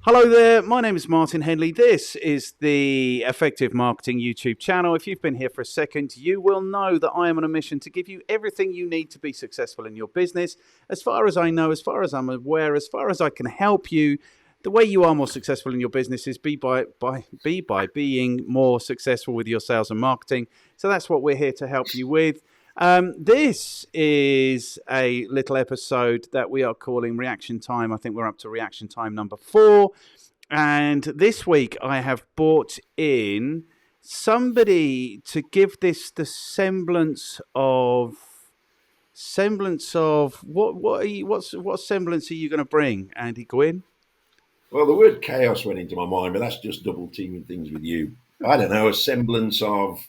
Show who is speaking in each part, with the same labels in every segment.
Speaker 1: Hello there, my name is Martin Henley. This is the Effective Marketing YouTube channel. If you've been here for a second, you will know that I am on a mission to give you everything you need to be successful in your business. As far as I know, as far as I'm aware, as far as I can help you, the way you are more successful in your business is by being more successful with your sales and marketing. So that's what we're here to help you with. This is a little episode that we are calling Reaction Time. I think we're up to Reaction Time number 4. And this week I have brought in somebody to give this the semblance of what semblance are you going to bring, Andy Gwynn?
Speaker 2: Well, the word chaos went into my mind, but that's just double teaming things with you. I don't know, a semblance of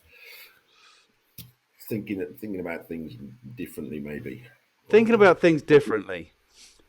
Speaker 2: thinking about things differently, maybe.
Speaker 1: Thinking about things differently.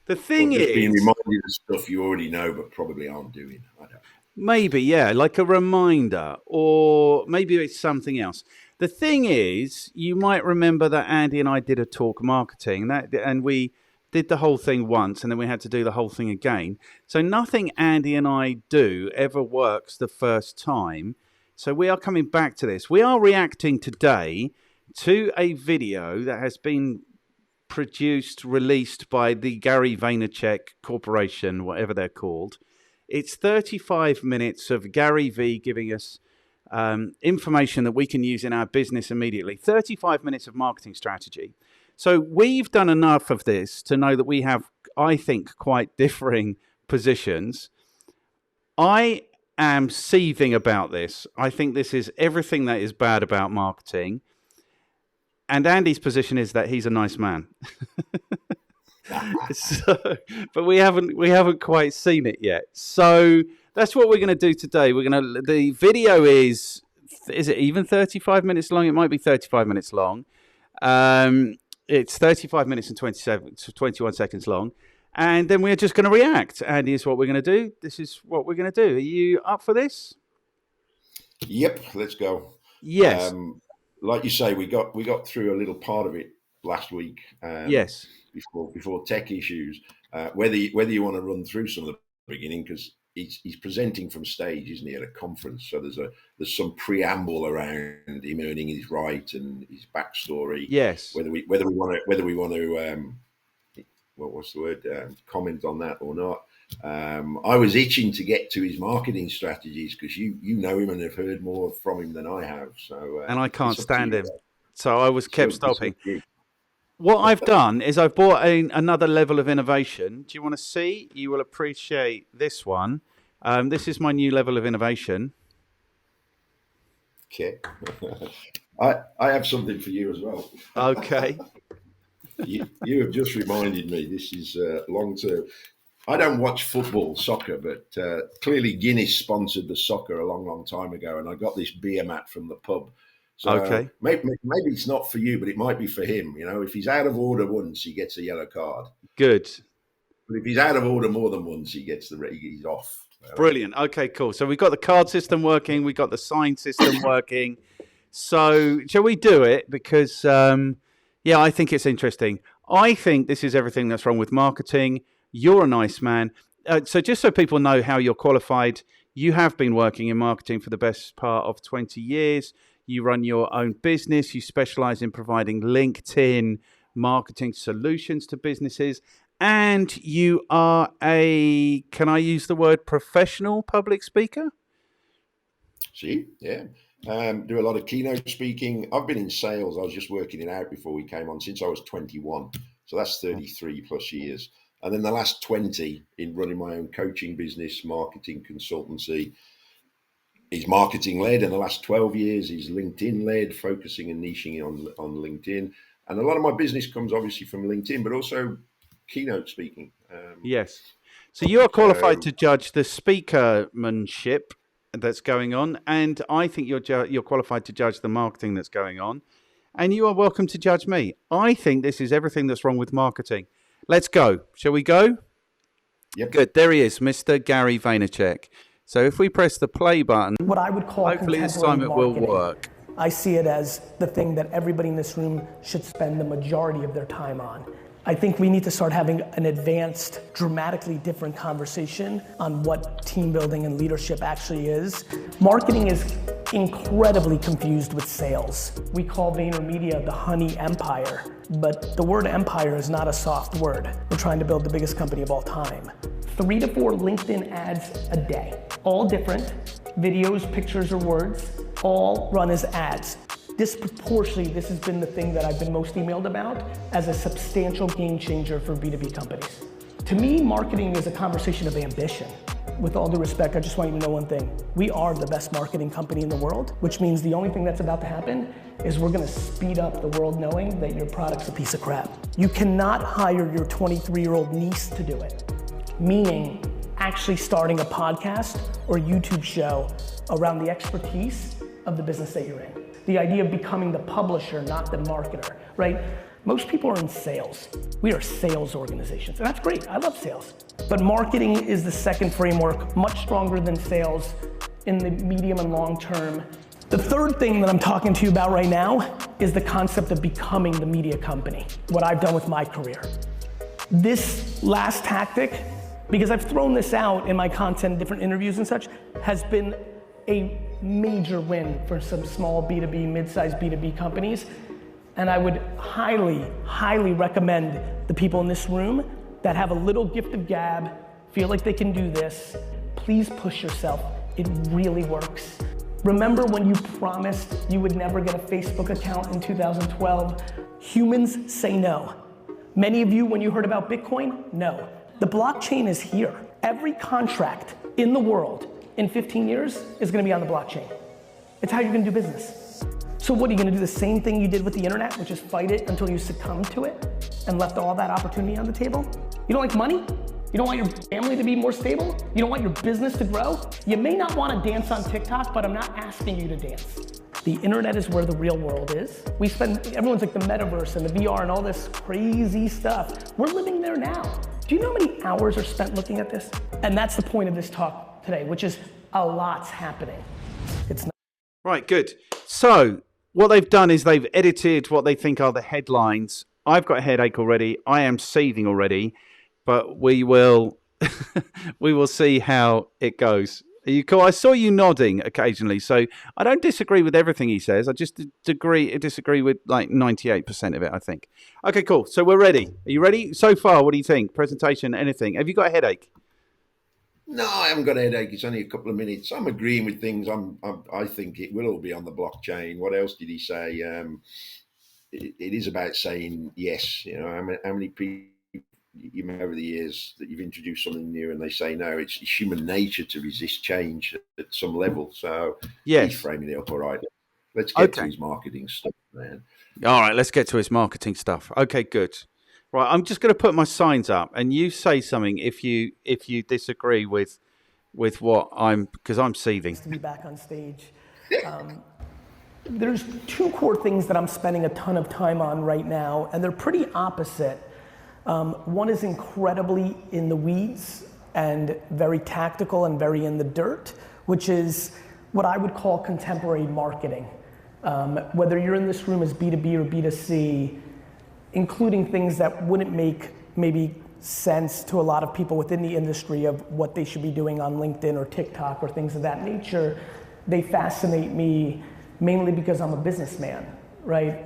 Speaker 1: The thing is,
Speaker 2: being reminded of stuff you already know, but probably aren't doing. I don't know.
Speaker 1: Maybe, yeah, like a reminder, or maybe it's something else. The thing is, you might remember that Andy and I did a talk marketing, and we did the whole thing once, and then we had to do the whole thing again. So nothing Andy and I do ever works the first time. So we are coming back to this. We are reacting today to a video that has been released by the Gary Vaynerchuk Corporation, whatever they're called. It's 35 minutes of Gary V giving us information that we can use in our business immediately. 35 minutes of marketing strategy. So we've done enough of this to know that we have, I think, quite differing positions. I am seething about this. I think this is everything that is bad about marketing. And Andy's position is that he's a nice man. But we haven't quite seen it yet. So that's what we're going to do today. The video is it even 35 minutes long? It might be 35 minutes long. It's 35 minutes and 21 seconds long. And then we're just going to react. Andy, is what we're going to do. This is what we're going to do. Are you up for this?
Speaker 2: Yep, let's go.
Speaker 1: Yes.
Speaker 2: Like you say, we got through a little part of it last week.
Speaker 1: Yes.
Speaker 2: Before tech issues, whether you want to run through some of the beginning, because he's presenting from stage, isn't he, at a conference? So there's some preamble around him earning his right and his backstory.
Speaker 1: Yes.
Speaker 2: Whether we want to what's the word? Comment on that or not. I was itching to get to his marketing strategies because you know him and have heard more from him than I have. So
Speaker 1: and I can't stand him, so I was kept stopping. What I've done is I've brought another level of innovation. Do you want to see? You will appreciate this one. This is my new level of innovation.
Speaker 2: Okay. I have something for you as well.
Speaker 1: Okay.
Speaker 2: You have just reminded me. This is long term. I don't watch soccer, but clearly Guinness sponsored the soccer a long time ago, and I got this beer mat from the pub. So
Speaker 1: okay.
Speaker 2: Maybe it's not for you, but it might be for him. You know, if he's out of order once, he gets a yellow card.
Speaker 1: Good.
Speaker 2: But if he's out of order more than once, he's off.
Speaker 1: Brilliant. Okay, cool. So we've got the card system working. We've got the sign system working. So shall we do it? Because, I think it's interesting. I think this is everything that's wrong with marketing. You're a nice man. So just so people know how you're qualified, you have been working in marketing for the best part of 20 years. You run your own business. You specialize in providing LinkedIn marketing solutions to businesses. And you are can I use the word professional public speaker?
Speaker 2: See, yeah. Do a lot of keynote speaking. I've been in sales. I was just working it out before we came on since I was 21. So that's 33 plus years. And then the last 20 in running my own coaching business, marketing consultancy, is marketing led. And the last 12 years is LinkedIn led, focusing and niching on LinkedIn. And a lot of my business comes obviously from LinkedIn, but also keynote speaking.
Speaker 1: Yes. So you are qualified to judge the speakermanship that's going on. And I think you're qualified to judge the marketing that's going on. And you are welcome to judge me. I think this is everything that's wrong with marketing. Let's go. Shall we go?
Speaker 2: Yep.
Speaker 1: Good. There he is, Mr. Gary Vaynerchuk. So if we press the play button,
Speaker 3: what I would call
Speaker 1: hopefully this time it will work.
Speaker 3: I see it as the thing that everybody in this room should spend the majority of their time on. I think we need to start having an advanced, dramatically different conversation on what team building and leadership actually is. Marketing is incredibly confused with sales. We call VaynerMedia the honey empire, but the word empire is not a soft word. We're trying to build the biggest company of all time. 3 to 4 LinkedIn ads a day, all different, videos, pictures, or words, all run as ads. Disproportionately, this has been the thing that I've been most emailed about as a substantial game changer for B2B companies. To me, marketing is a conversation of ambition. With all due respect, I just want you to know one thing. We are the best marketing company in the world, which means the only thing that's about to happen is we're gonna speed up the world knowing that your product's a piece of crap. You cannot hire your 23-year-old niece to do it. Meaning, actually starting a podcast or YouTube show around the expertise of the business that you're in. The idea of becoming the publisher, not the marketer, right? Most people are in sales. We are sales organizations, and that's great, I love sales. But marketing is the second framework, much stronger than sales in the medium and long term. The third thing that I'm talking to you about right now is the concept of becoming the media company, what I've done with my career. This last tactic, because I've thrown this out in my content, different interviews and such, has been a major win for some small B2B, mid-sized B2B companies. And I would highly, highly recommend the people in this room that have a little gift of gab, feel like they can do this, please push yourself. It really works. Remember when you promised you would never get a Facebook account in 2012? Humans say no. Many of you, when you heard about Bitcoin, no. The blockchain is here. Every contract in the world in 15 years is gonna be on the blockchain. It's how you're gonna do business. So what, are you gonna do the same thing you did with the internet, which is fight it until you succumb to it and left all that opportunity on the table? You don't like money? You don't want your family to be more stable? You don't want your business to grow? You may not wanna dance on TikTok, but I'm not asking you to dance. The internet is where the real world is. Everyone's like the metaverse and the VR and all this crazy stuff. We're living there now. Do you know how many hours are spent looking at this? And that's the point of this talk today, which is a lot's happening. It's not.
Speaker 1: Right, good. So what they've done is they've edited what they think are the headlines. I've got a headache already. I am seething already, but we will we will see how it goes. Are you cool? I saw you nodding occasionally, so I don't disagree with everything he says. I just disagree with like 98% of it, I think. Okay, cool. So we're ready. Are you ready? So far, what do you think? Presentation, anything? Have you got a headache?
Speaker 2: No, I haven't got a headache. It's only a couple of minutes. I'm agreeing with things. I think it will all be on the blockchain. What else did he say? It is about saying yes. You know, how many people you met over the years that you've introduced something new and they say no? It's human nature to resist change at some level. So
Speaker 1: yes,
Speaker 2: he's framing it up all right. Let's get to his marketing stuff, man.
Speaker 1: All right, let's get to his marketing stuff. Okay, good. Right, I'm just going to put my signs up, and you say something if you disagree with what because I'm seething.
Speaker 3: To be back on stage. There's 2 core things that I'm spending a ton of time on right now, and they're pretty opposite. One is incredibly in the weeds and very tactical and very in the dirt, which is what I would call contemporary marketing. Whether you're in this room as B2B or B2C, including things that wouldn't make maybe sense to a lot of people within the industry of what they should be doing on LinkedIn or TikTok or things of that nature, they fascinate me mainly because I'm a businessman, right?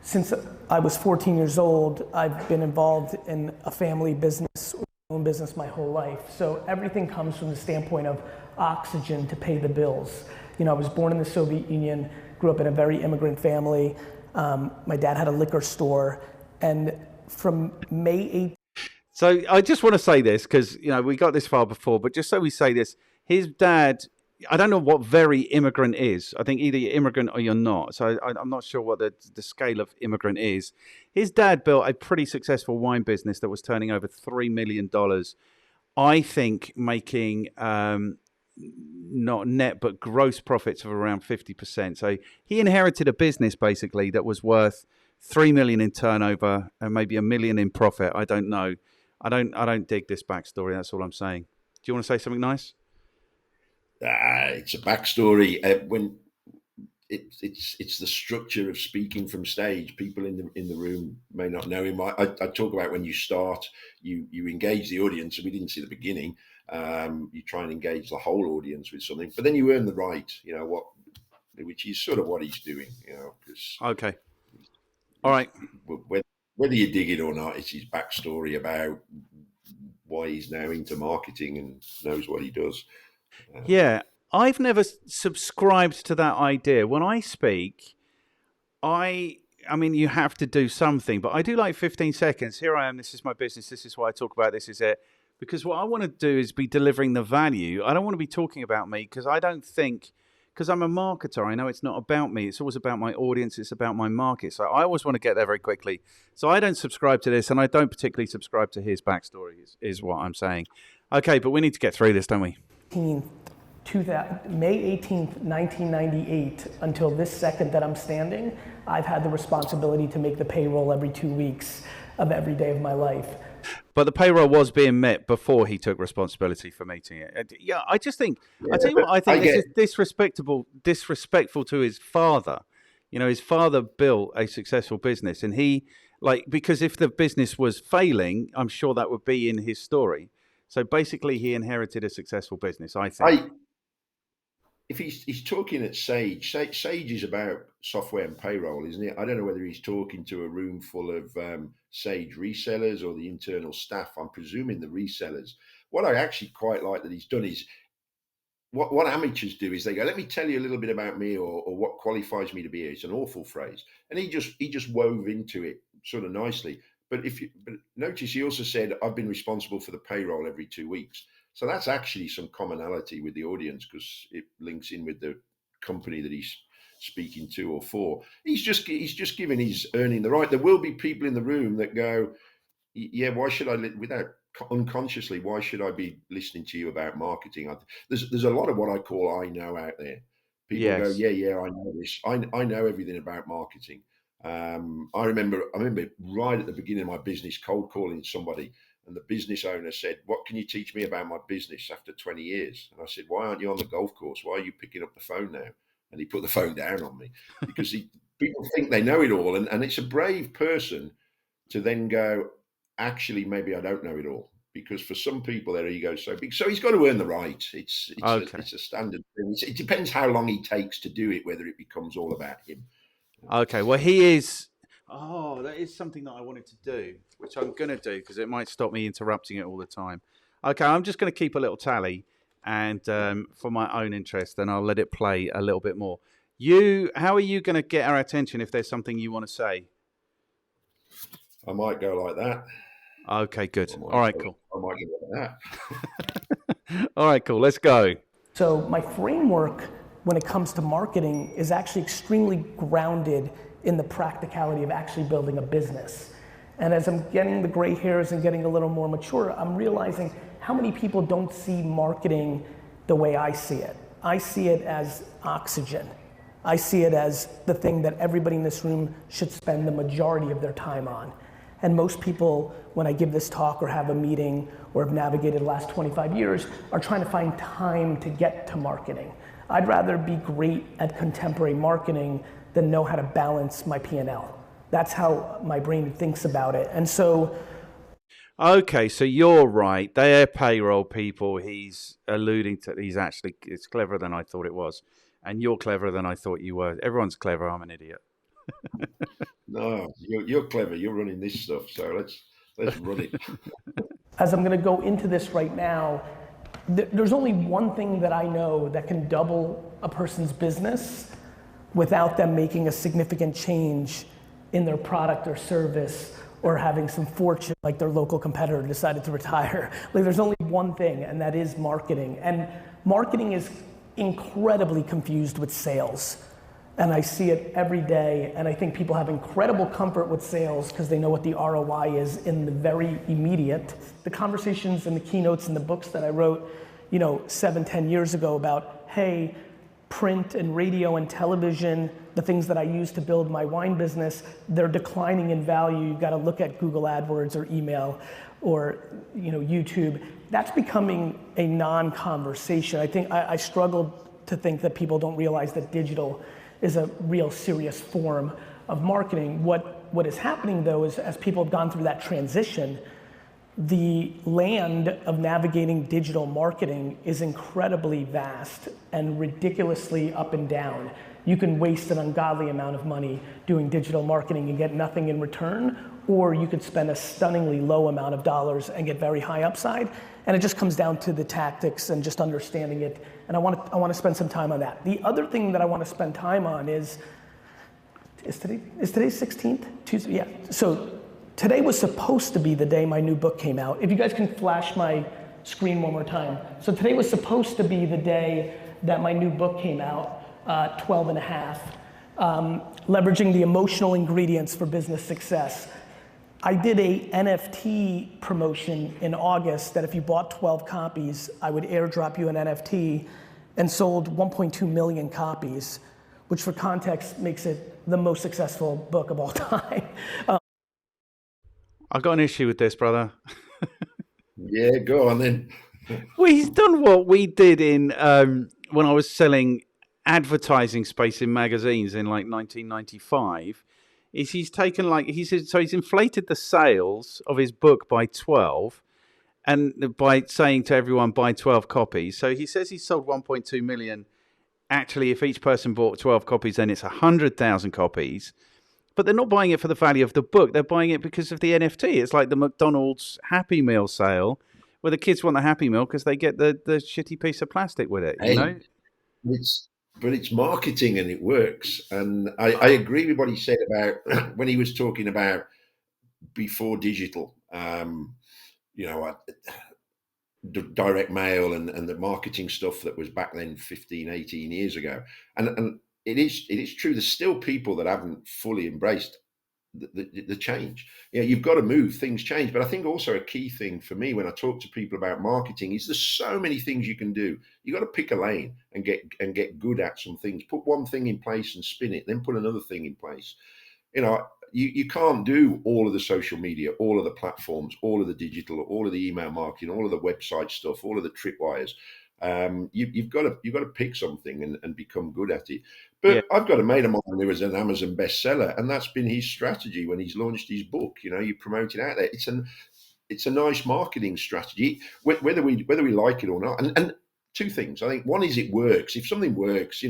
Speaker 3: Since I was 14 years old, I've been involved in a family business, own business my whole life. So everything comes from the standpoint of oxygen to pay the bills. You know, I was born in the Soviet Union, grew up in a very immigrant family. My dad had a liquor store, and from May 8th.
Speaker 1: So I just want to say this because, you know, we got this far before, but just so we say this, his dad, I don't know what very immigrant is. I think either you're immigrant or you're not. So I'm not sure what the scale of immigrant is. His dad built a pretty successful wine business that was turning over $3 million. I think making not net, but gross profits of around 50%. So he inherited a business basically that was worth 3 million in turnover and maybe 1 million in profit. I don't know. I don't dig this backstory. That's all I'm saying. Do you want to say something nice?
Speaker 2: It's a backstory. When it's the structure of speaking from stage. People in the room may not know him. I talk about when you start, you engage the audience, and we didn't see the beginning. You try and engage the whole audience with something, but then you earn the right, which is sort of what he's doing, because
Speaker 1: Okay. All right.
Speaker 2: whether you dig it or not, it's his backstory about why he's now into marketing and knows what he does.
Speaker 1: Yeah, I've never subscribed to that idea. When I speak, I mean, you have to do something, but I do like 15 seconds. Here I am. This is my business. This is what I talk about. This is it. Because what I want to do is be delivering the value. I don't want to be talking about me because I don't think, because I'm a marketer, I know it's not about me. It's always about my audience. It's about my market. So I always want to get there very quickly. So I don't subscribe to this, and I don't particularly subscribe to his backstory, is what I'm saying. Okay, but we need to get through this, don't we?
Speaker 3: May 18th, 1998, until this second that I'm standing, I've had the responsibility to make the payroll every 2 weeks of every day of my life.
Speaker 1: But the payroll was being met before he took responsibility for meeting it. Yeah, I just think, I tell you what, I think this is disrespectful to his father. His father built a successful business, and because if the business was failing, I'm sure that would be in his story. So basically, he inherited a successful business, I think.
Speaker 2: If he's talking at Sage is about software and payroll, isn't it? I don't know whether he's talking to a room full of Sage resellers or the internal staff. I'm presuming the resellers. What I actually quite like that he's done is what amateurs do is they go, let me tell you a little bit about me or what qualifies me to be here. It's an awful phrase. And he just wove into it sort of nicely. But but notice he also said, I've been responsible for the payroll every 2 weeks. So that's actually some commonality with the audience because it links in with the company that he's speaking to or for. He's just given his earning the right. There will be people in the room that go, yeah, why should I, without unconsciously, why should I be listening to you about marketing? There's a lot of what I call I know out there. People go, yeah, I know this. I know everything about marketing. I remember right at the beginning of my business cold calling somebody, and the business owner said, what can you teach me about my business after 20 years? And I said, why aren't you on the golf course? Why are you picking up the phone now? And he put the phone down on me because people think they know it all. And it's a brave person to then go, actually, maybe I don't know it all. Because for some people, their ego's so big. So he's got to earn the right. It's a standard thing. It depends how long he takes to do it, whether it becomes all about him.
Speaker 1: Okay, well, he is... Oh, that is something that I wanted to do, which I'm going to do because it might stop me interrupting it all the time. Okay, I'm just going to keep a little tally and for my own interest, and I'll let it play a little bit more. How are you going to get our attention if there's something you want to say?
Speaker 2: I might go like that.
Speaker 1: Okay, good. All right, cool.
Speaker 2: I might go like that.
Speaker 1: All right, cool. Let's go.
Speaker 3: So my framework when it comes to marketing is actually extremely grounded in the practicality of actually building a business. And as I'm getting the gray hairs and getting a little more mature, I'm realizing how many people don't see marketing the way I see it. I see it as oxygen. I see it as the thing that everybody in this room should spend the majority of their time on. And most people, when I give this talk or have a meeting or have navigated the last 25 years, are trying to find time to get to marketing. I'd rather be great at contemporary marketing than know how to balance my P&L. That's how my brain thinks about it. And so...
Speaker 1: Okay, so you're right. They're payroll people. He's alluding to, it's cleverer than I thought it was. And you're cleverer than I thought you were. Everyone's clever. I'm an idiot.
Speaker 2: No, you're clever. You're running this stuff. So let's run it.
Speaker 3: As I'm going to go into this right now, there's only one thing that I know that can double a person's business without them making a significant change in their product or service or having some fortune like their local competitor decided to retire. Like there's only one thing, and that is marketing. And marketing is incredibly confused with sales. And I see it every day, and I think people have incredible comfort with sales because they know what the ROI is in the very immediate. The conversations and the keynotes and the books that I wrote, 7-10 years ago about, hey, print and radio and television, the things that I use to build my wine business, they're declining in value. You've got to look at Google AdWords or email or YouTube. That's becoming a non-conversation. I think I struggled to think that people don't realize that digital is a real serious form of marketing. What what is happening though is as people have gone through that transition, the land of navigating digital marketing is incredibly vast and ridiculously up and down. You can waste an ungodly amount of money doing digital marketing and get nothing in return, or you could spend a stunningly low amount of dollars and get very high upside. And it just comes down to the tactics and just understanding it. And I want to spend some time on that. The other thing that I want to spend time on is today 16th? Tuesday, yeah. So today was supposed to be the day my new book came out. If you guys can flash my screen one more time. So today was supposed to be the day that my new book came out, 12 and a half, leveraging the emotional ingredients for business success. I did a NFT promotion in August that if you bought 12 copies, I would airdrop you an NFT, and sold 1.2 million copies, which for context makes it the most successful book of all time.
Speaker 1: I've got an issue with this, brother.
Speaker 2: Yeah, go on then.
Speaker 1: Well, he's done what we did in when I was selling advertising space in magazines in like 1995. Is he's taken he's inflated the sales of his book by 12, and by saying to everyone buy 12 copies. So he says he sold 1.2 million. Actually, if each person bought 12 copies, then it's 100,000 copies. But they're not buying it for the value of the book. They're buying it because of the NFT. It's like the McDonald's Happy Meal sale, where the kids want the Happy Meal because they get the shitty piece of plastic with it. You know,
Speaker 2: but it's marketing and it works. And I agree with what he said about when he was talking about before digital. Direct mail and the marketing stuff that was back then 15, 18 years ago. And it is true. There's still people that haven't fully embraced the change. You've got to move, things change. But I think also a key thing for me when I talk to people about marketing is there's so many things you can do. You got to pick a lane and get good at some things. Put one thing in place and spin it, then put another thing in place. You can't do all of the social media, all of the platforms, all of the digital, all of the email marketing, all of the website stuff, all of the tripwires. You've got to pick something and become good at it. But yeah. I've got a mate of mine who was an Amazon bestseller, and that's been his strategy when he's launched his book. You promote it out there. It's a nice marketing strategy, whether we like it or not. And two things. I think one is it works. If something works,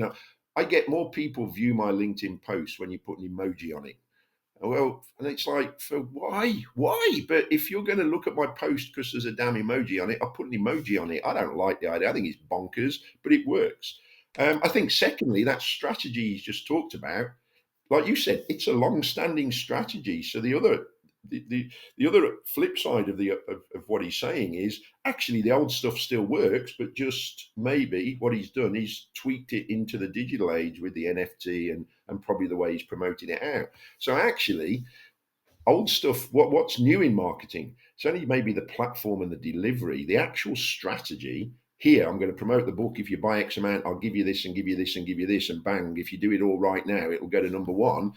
Speaker 2: I get more people view my LinkedIn posts when you put an emoji on it. Well, and it's like, for why? But if you're going to look at my post because there's a damn emoji on it, I'll put an emoji on it. I don't like the idea. I think it's bonkers, but it works. I think secondly, that strategy he's just talked about, like you said, it's a long-standing strategy. So the other flip side of what he's saying is actually the old stuff still works, but just maybe what he's done is tweaked it into the digital age with the NFT and probably the way he's promoting it out. So actually, old stuff, what's new in marketing? It's only maybe the platform and the delivery, the actual strategy. Here, I'm going to promote the book. If you buy X amount, I'll give you this and give you this and give you this, and bang, if you do it all right now, it'll go to number one.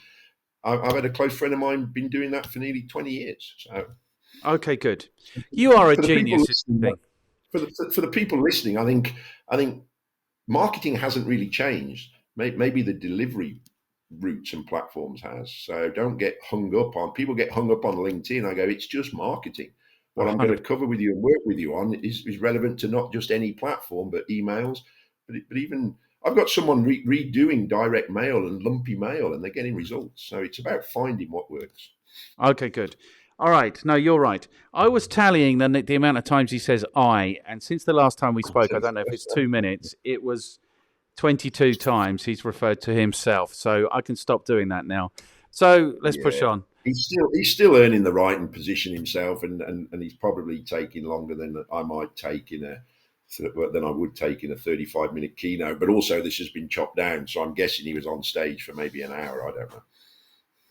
Speaker 2: I've had a close friend of mine been doing that for nearly 20 years. So,
Speaker 1: okay, good. You are a genius.
Speaker 2: For the people listening, I think marketing hasn't really changed. Maybe the delivery routes and platforms has. So don't get hung up on. People get hung up on LinkedIn. I go, it's just marketing. What I'm going to cover with you and work with you on is relevant to not just any platform, but emails, but even. I've got someone redoing direct mail and lumpy mail, and they're getting results. So it's about finding what works.
Speaker 1: Okay, good. All right. No, you're right. I was tallying the amount of times he says I, and since the last time we spoke, I don't know if it's 2 minutes, it was 22 times he's referred to himself. So I can stop doing that now. So let's push on.
Speaker 2: He's still earning the right and position himself, and he's probably taking longer than I might take than I would take in a 35-minute keynote. But also this has been chopped down, so I'm guessing he was on stage for maybe an hour. I don't know.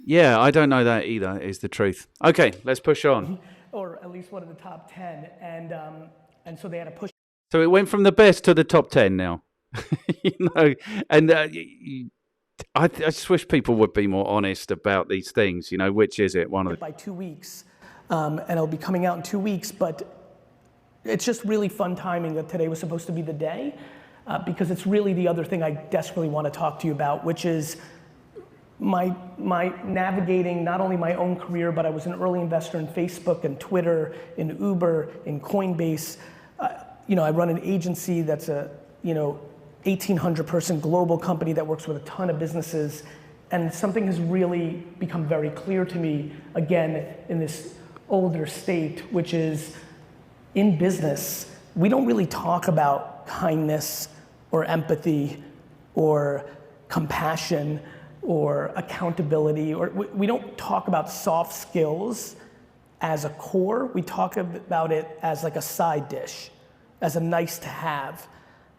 Speaker 1: Yeah, I don't know that either, is the truth. Okay, let's push on.
Speaker 3: Or at least one of the top 10. And so they had to push.
Speaker 1: So it went from the best to the top 10 now. And I just wish people would be more honest about these things. Which is it? One of
Speaker 3: by 2 weeks. And it'll be coming out in 2 weeks, but it's just really fun timing that today was supposed to be the day, because it's really the other thing I desperately want to talk to you about, which is my navigating not only my own career, but I was an early investor in Facebook and Twitter, in Uber, in Coinbase. I run an agency that's a 1,800 person global company that works with a ton of businesses. And something has really become very clear to me, again, in this older state, which is in business, we don't really talk about kindness or empathy or compassion or accountability, or we don't talk about soft skills as a core. We talk about it as like a side dish, as a nice to have.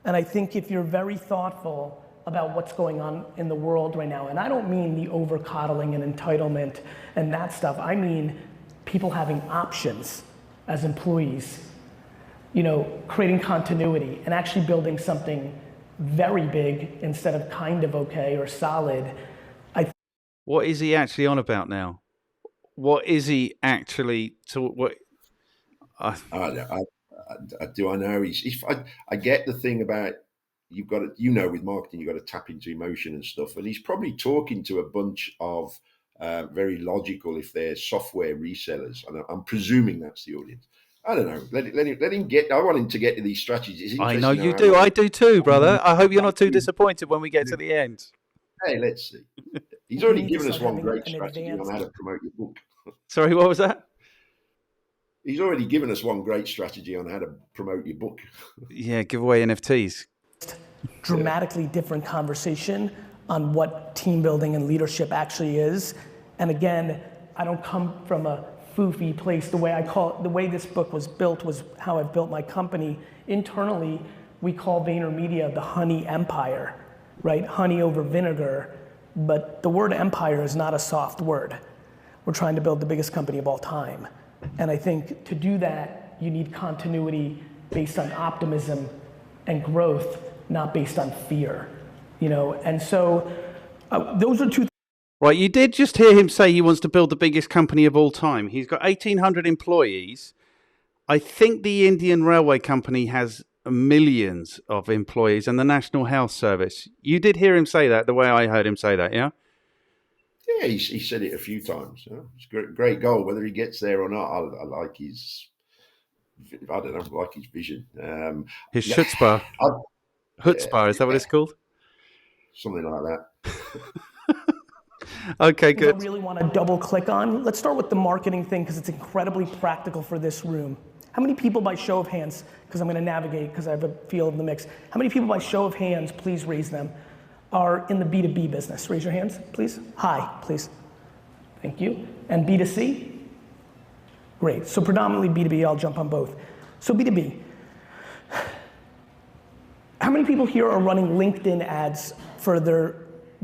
Speaker 3: And I think if you're very thoughtful about what's going on in the world right now, and I don't mean the over coddling and entitlement and that stuff, I mean people having options as employees, creating continuity and actually building something very big instead of kind of okay or solid.
Speaker 1: What is he actually on about now? What is he actually what?
Speaker 2: Do I know? I get the thing about you've got to, with marketing, you've got to tap into emotion and stuff. And he's probably talking to a bunch of very logical, if they're software resellers. And I'm presuming that's the audience. I don't know. Let him get. I want him to get to these strategies.
Speaker 1: I know you do. I do too, brother. I hope you're not too disappointed when we get to the end.
Speaker 2: Hey, let's see. He's already given us one great strategy on how to promote your book.
Speaker 1: Sorry, what was that?
Speaker 2: He's already given us one great strategy on how to promote your book.
Speaker 1: Yeah, give away NFTs.
Speaker 3: Dramatically different conversation on what team building and leadership actually is. And again, I don't come from a foofy place. The way this book was built was how I've built my company. Internally, we call VaynerMedia the honey empire, right? Honey over vinegar. But the word empire is not a soft word. We're trying to build the biggest company of all time. And I think to do that, you need continuity based on optimism and growth, not based on fear, And so those are two things.
Speaker 1: Right, you did just hear him say he wants to build the biggest company of all time. He's got 1,800 employees. I think the Indian Railway Company has millions of employees, and the National Health Service. You did hear him say that the way I heard him say that, yeah?
Speaker 2: Yeah, he said it a few times. It's a great goal. Whether he gets there or not, I like his. I don't know. I like his vision.
Speaker 1: His chutzpah. Chutzpah, is that what it's called?
Speaker 2: Something like that.
Speaker 1: Okay, good.
Speaker 3: I really want to double click on. Let's start with the marketing thing because it's incredibly practical for this room. How many people by show of hands, because I'm going to navigate because I have a feel of the mix. How many people by show of hands, please raise them, are in the B2B business? Raise your hands, please. Hi, please. Thank you. And B2C? Great. So predominantly B2B, I'll jump on both. So B2B. How many people here are running LinkedIn ads for their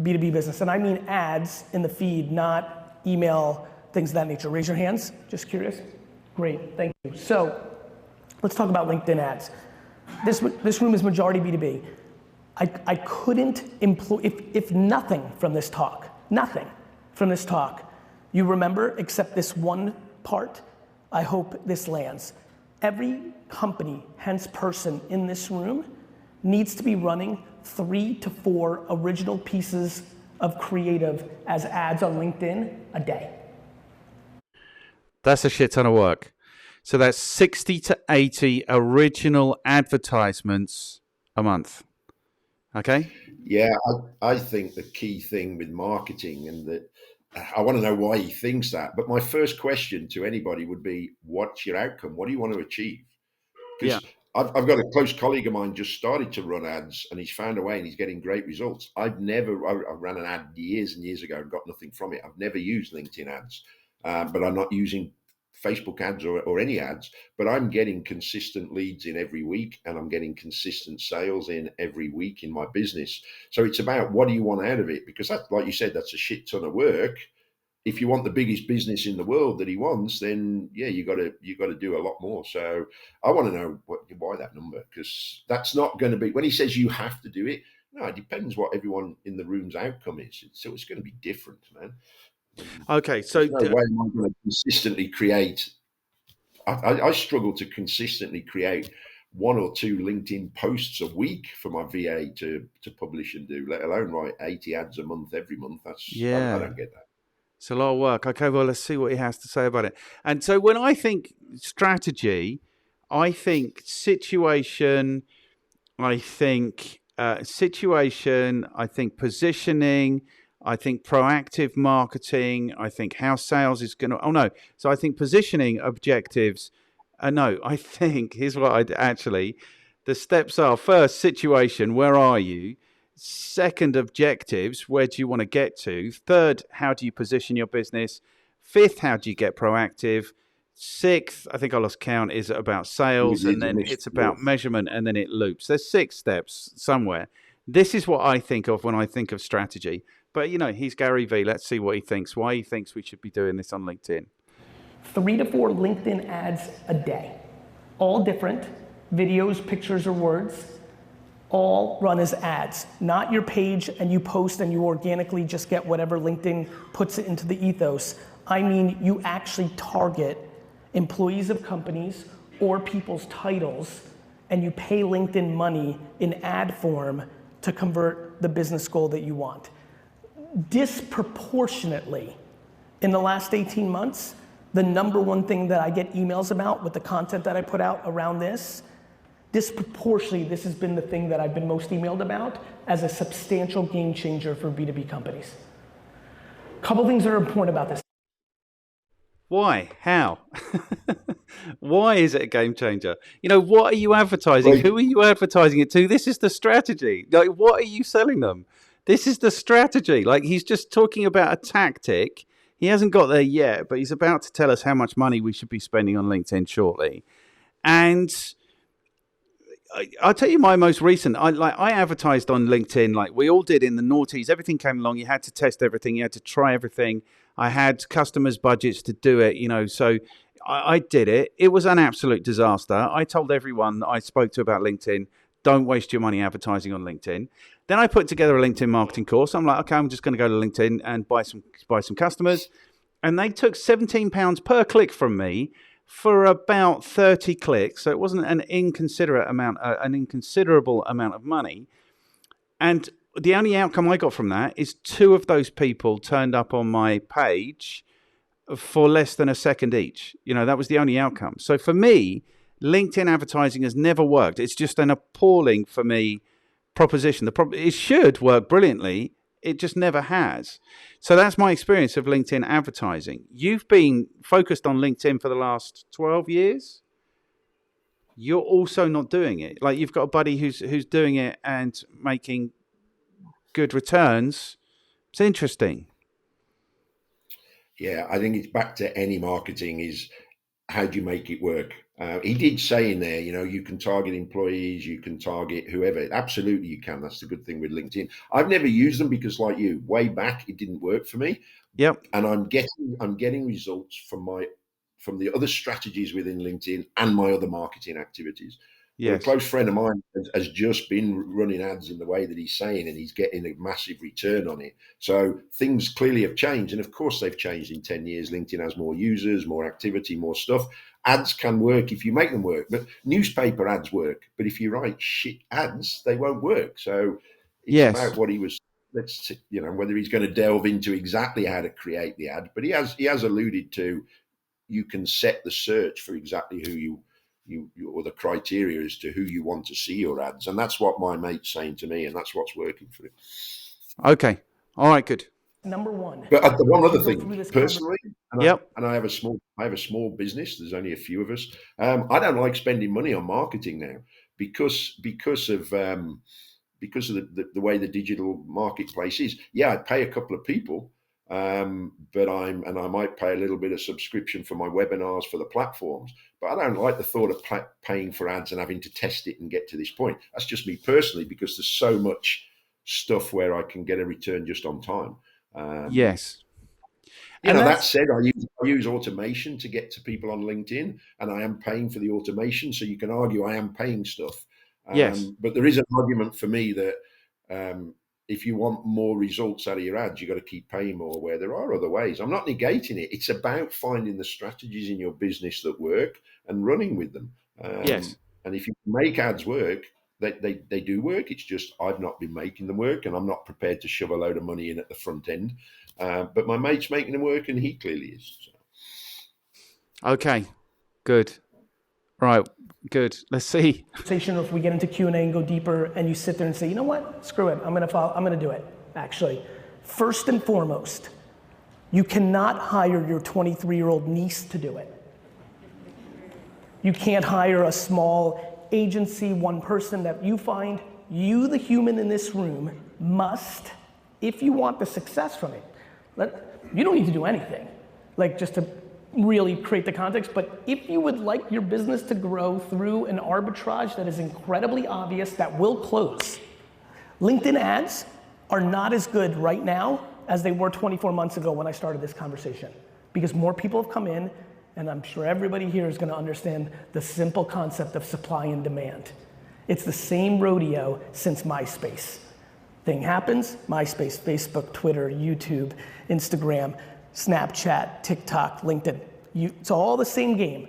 Speaker 3: B2B business? And I mean ads in the feed, not email, things of that nature. Raise your hands, just curious. Great, thank you. So let's talk about LinkedIn ads. This room is majority B2B. I couldn't employ, if nothing from this talk, you remember except this one part, I hope this lands. Every company, hence person in this room, needs to be running 3 to 4 original pieces of creative as ads on LinkedIn a day.
Speaker 1: That's a shit ton of work. So that's 60 to 80 original advertisements a month. Okay?
Speaker 2: Yeah, I think the key thing with marketing, and that I want to know why he thinks that, but my first question to anybody would be, what's your outcome? What do you want to achieve? Because I've got a close colleague of mine just started to run ads, and he's found a way and he's getting great results. I ran an ad years and years ago and got nothing from it. I've never used LinkedIn ads, but I'm not using Facebook ads or any ads, but I'm getting consistent leads in every week, and I'm getting consistent sales in every week in my business. So it's about, what do you want out of it? Because that, like you said, that's a shit ton of work. If you want the biggest business in the world that he wants, then yeah, you got to do a lot more. So I want to know why that number, because that's not going to be, when he says you have to do it, no, it depends what everyone in the room's outcome is. So it's going to be different, man.
Speaker 1: Okay, so
Speaker 2: no way am I going to consistently create. I struggle to consistently create one or two LinkedIn posts a week for my VA to publish and do, let alone write 80 ads a month every month. I don't get that.
Speaker 1: It's a lot of work. Okay, well, let's see what he has to say about it. And so when I think strategy, I think situation, I think I think positioning, I think proactive marketing, I think how sales is going to, oh no. So I think positioning, objectives. No, I think, here's what I actually, the steps are: first, situation, where are you? Second, objectives, where do you want to get to? Third, how do you position your business? Fifth, how do you get proactive? Sixth, I think I lost count, is about sales, and then it's about measurement, and then it loops. There's 6 steps somewhere. This is what I think of when I think of strategy. But, he's Gary V. Let's see what he thinks, why he thinks we should be doing this on LinkedIn.
Speaker 3: 3 to 4 LinkedIn ads a day, all different, videos, pictures, or words, all run as ads, not your page and you post and you organically just get whatever LinkedIn puts it into the ethos. I mean, you actually target employees of companies or people's titles, and you pay LinkedIn money in ad form to convert the business goal that you want. Disproportionately, in the last 18 months, the number one thing that I get emails about with the content that I put out around this, disproportionately, this has been the thing that I've been most emailed about as a substantial game changer for B2B companies. Couple things that are important about this.
Speaker 1: Why? How? Why is it a game changer? What are you advertising? Who are you advertising it to? This is the strategy. Like, what are you selling them? This is the strategy. Like, he's just talking about a tactic. He hasn't got there yet, but he's about to tell us how much money we should be spending on LinkedIn shortly. And I'll tell you my most recent. I advertised on LinkedIn like we all did in the noughties. Everything came along. You had to test everything. You had to try everything. I had customers' budgets to do it, so I did it. It was an absolute disaster. I told everyone that I spoke to about LinkedIn, don't waste your money advertising on LinkedIn. Then I put together a LinkedIn marketing course. I'm like, okay, I'm just going to go to LinkedIn and buy some customers. And they took £17 per click from me for about 30 clicks. So it wasn't an inconsiderable amount of money. And the only outcome I got from that is 2 of those people turned up on my page for less than a second each. That was the only outcome. So for me, LinkedIn advertising has never worked. It's just an appalling, for me, proposition. It should work brilliantly. It just never has. So that's my experience of LinkedIn advertising. You've been focused on LinkedIn for the last 12 years. You're also not doing it. Like, you've got a buddy who's doing it and making good returns. It's interesting.
Speaker 2: Yeah, I think it's back to any marketing is how do you make it work? He did say in there, you can target employees, you can target whoever. Absolutely, you can. That's the good thing with LinkedIn. I've never used them because, like you, way back it didn't work for me.
Speaker 1: Yep.
Speaker 2: And I'm getting results from the other strategies within LinkedIn and my other marketing activities. Yes. A close friend of mine has just been running ads in the way that he's saying, and he's getting a massive return on it. So things clearly have changed. And of course, they've changed in 10 years. LinkedIn has more users, more activity, more stuff. Ads can work if you make them work. But newspaper ads work. But if you write shit ads, they won't work. So it's about what he was, whether he's going to delve into exactly how to create the ad. But he has alluded to, you can set the search for exactly who you or the criteria as to who you want to see your ads. And that's what my mate's saying to me, and that's what's working for him.
Speaker 1: Okay. All right, good.
Speaker 3: Number one.
Speaker 2: But the one other thing, personally,
Speaker 1: and
Speaker 2: I have a small business. There's only a few of us. I don't like spending money on marketing now because of the way the digital marketplace is. Yeah, I pay a couple of people, but I might pay a little bit of subscription for my webinars for the platforms. But I don't like the thought of paying for ads and having to test it and get to this point. That's just me personally, because there's so much stuff where I can get a return just on time.
Speaker 1: Yes.
Speaker 2: That said, I use automation to get to people on LinkedIn, and I am paying for the automation. So you can argue I am paying stuff.
Speaker 1: Yes.
Speaker 2: But there is an argument for me that if you want more results out of your ads, you've got to keep paying more, where there are other ways. I'm not negating it. It's about finding the strategies in your business that work and running with them.
Speaker 1: Yes.
Speaker 2: And if you make ads work, they do work. It's just I've not been making them work, and I'm not prepared to shove a load of money in at the front end. But my mate's making them work, and he clearly is. So.
Speaker 1: Okay, good. Right, good. Let's see.
Speaker 3: If we get into Q&A and go deeper, and you sit there and say, you know what, screw it, I'm gonna do it, actually. First and foremost, you cannot hire your 23-year-old niece to do it. You can't hire a small agency, one person that you find. You, the human in this room, must, if you want the success from it, you don't need to do anything, like just to really create the context, but if you would like your business to grow through an arbitrage that is incredibly obvious, that will close. LinkedIn ads are not as good right now as they were 24 months ago when I started this conversation, because more people have come in, and I'm sure everybody here is gonna understand the simple concept of supply and demand. It's the same rodeo since MySpace. Thing happens, MySpace, Facebook, Twitter, YouTube, Instagram, Snapchat, TikTok, LinkedIn. It's all the same game.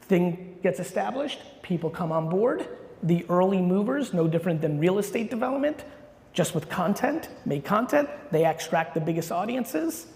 Speaker 3: Thing gets established, people come on board. The early movers, no different than real estate development, just with content, make content, they extract the biggest audiences.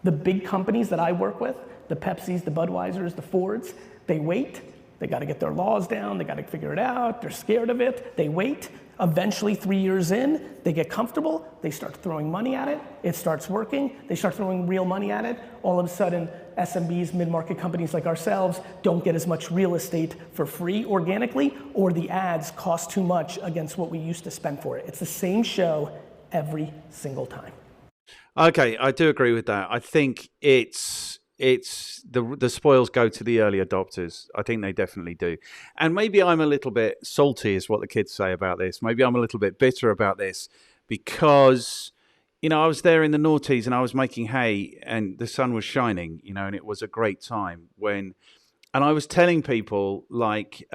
Speaker 3: The big companies that I work with, the Pepsis, the Budweisers, the Fords, they wait. They gotta get their laws down, they gotta figure it out, they're scared of it, they wait. Eventually, 3 years in, they get comfortable, they start throwing money at it, it starts working, they start throwing real money at it. All of a sudden, SMBs, mid-market companies like ourselves don't get as much real estate for free organically, or the ads cost too much against what we used to spend for it. It's the same show every single time.
Speaker 1: Okay, I do agree with that. I think it's the spoils go to the early adopters. I think they definitely do. And maybe I'm a little bit salty is what the kids say about this. Maybe I'm a little bit bitter about this because, you know, I was there in the noughties and I was making hay and the sun was shining, you know, and it was a great time and I was telling people like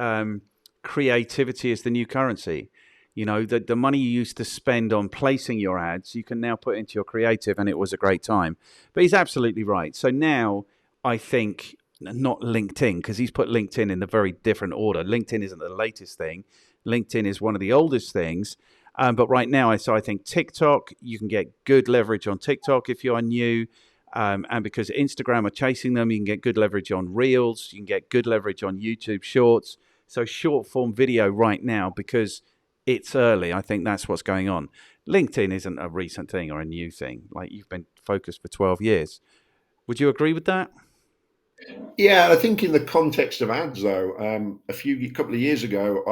Speaker 1: creativity is the new currency. You know, the money you used to spend on placing your ads, you can now put into your creative, and it was a great time. But he's absolutely right. So now I think, not LinkedIn, because he's put LinkedIn in a very different order. LinkedIn isn't the latest thing. LinkedIn is one of the oldest things. But right now, I think TikTok, you can get good leverage on TikTok if you are new. And because Instagram are chasing them, you can get good leverage on Reels. You can get good leverage on YouTube Shorts. So short form video right now, because it's early. I think that's what's going on. LinkedIn isn't a recent thing or a new thing. Like, you've been focused for 12 years. Would you agree with that?
Speaker 2: Yeah, I think in the context of ads, though, a couple of years ago,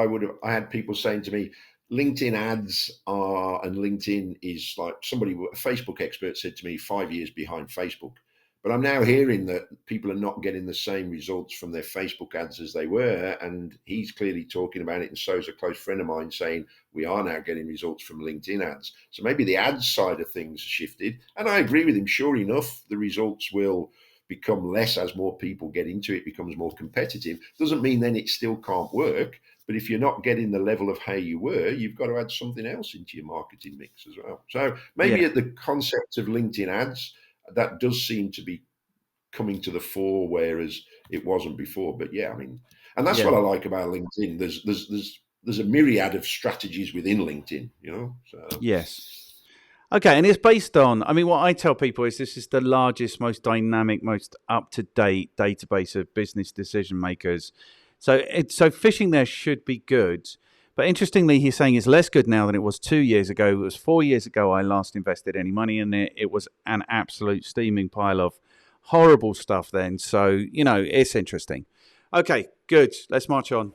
Speaker 2: I had people saying to me, LinkedIn ads and LinkedIn is like a Facebook expert said to me, 5 years behind Facebook. But I'm now hearing that people are not getting the same results from their Facebook ads as they were. And he's clearly talking about it. And so is a close friend of mine saying we are now getting results from LinkedIn ads. So maybe the ads side of things shifted. And I agree with him. Sure enough, the results will become less as more people get into it, becomes more competitive. Doesn't mean then it still can't work. But if you're not getting the level of hey you were, you've got to add something else into your marketing mix as well. So maybe at the concept of LinkedIn ads, that does seem to be coming to the fore, whereas it wasn't before. But yeah, I mean, and that's what I like about LinkedIn. There's a myriad of strategies within LinkedIn, you know. So.
Speaker 1: Yes. Okay, and it's based on, I mean, what I tell people is this is the largest, most dynamic, most up-to-date database of business decision makers. So fishing there should be good. But interestingly, he's saying it's less good now than it was 2 years ago. It was 4 years ago I last invested any money in it. It was an absolute steaming pile of horrible stuff then. So, you know, it's interesting. Okay, good. Let's march on.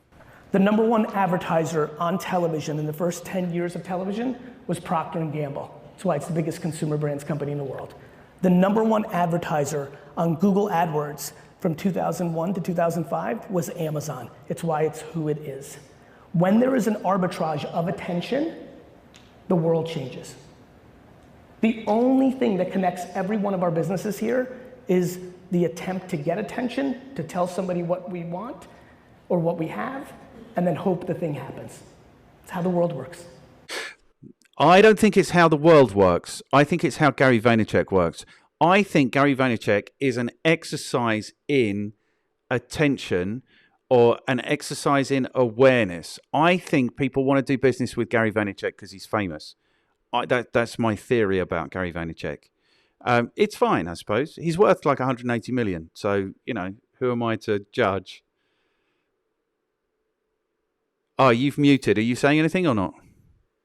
Speaker 3: The number one advertiser on television in the first 10 years of television was Procter & Gamble. That's why it's the biggest consumer brands company in the world. The number one advertiser on Google AdWords from 2001 to 2005 was Amazon. It's why it's who it is. When there is an arbitrage of attention, the world changes. The only thing that connects every one of our businesses here is the attempt to get attention, to tell somebody what we want or what we have, and then hope the thing happens. It's how the world works.
Speaker 1: I don't think it's how the world works. I think it's how Gary Vaynerchuk works. I think Gary Vaynerchuk is an exercise in attention or an exercise in awareness. I think people want to do business with Gary Vaynerchuk because he's famous. That's my theory about Gary Vaynerchuk. It's fine, I suppose. He's worth like 180 million. So, who am I to judge? Oh, you've muted. Are you saying anything or not?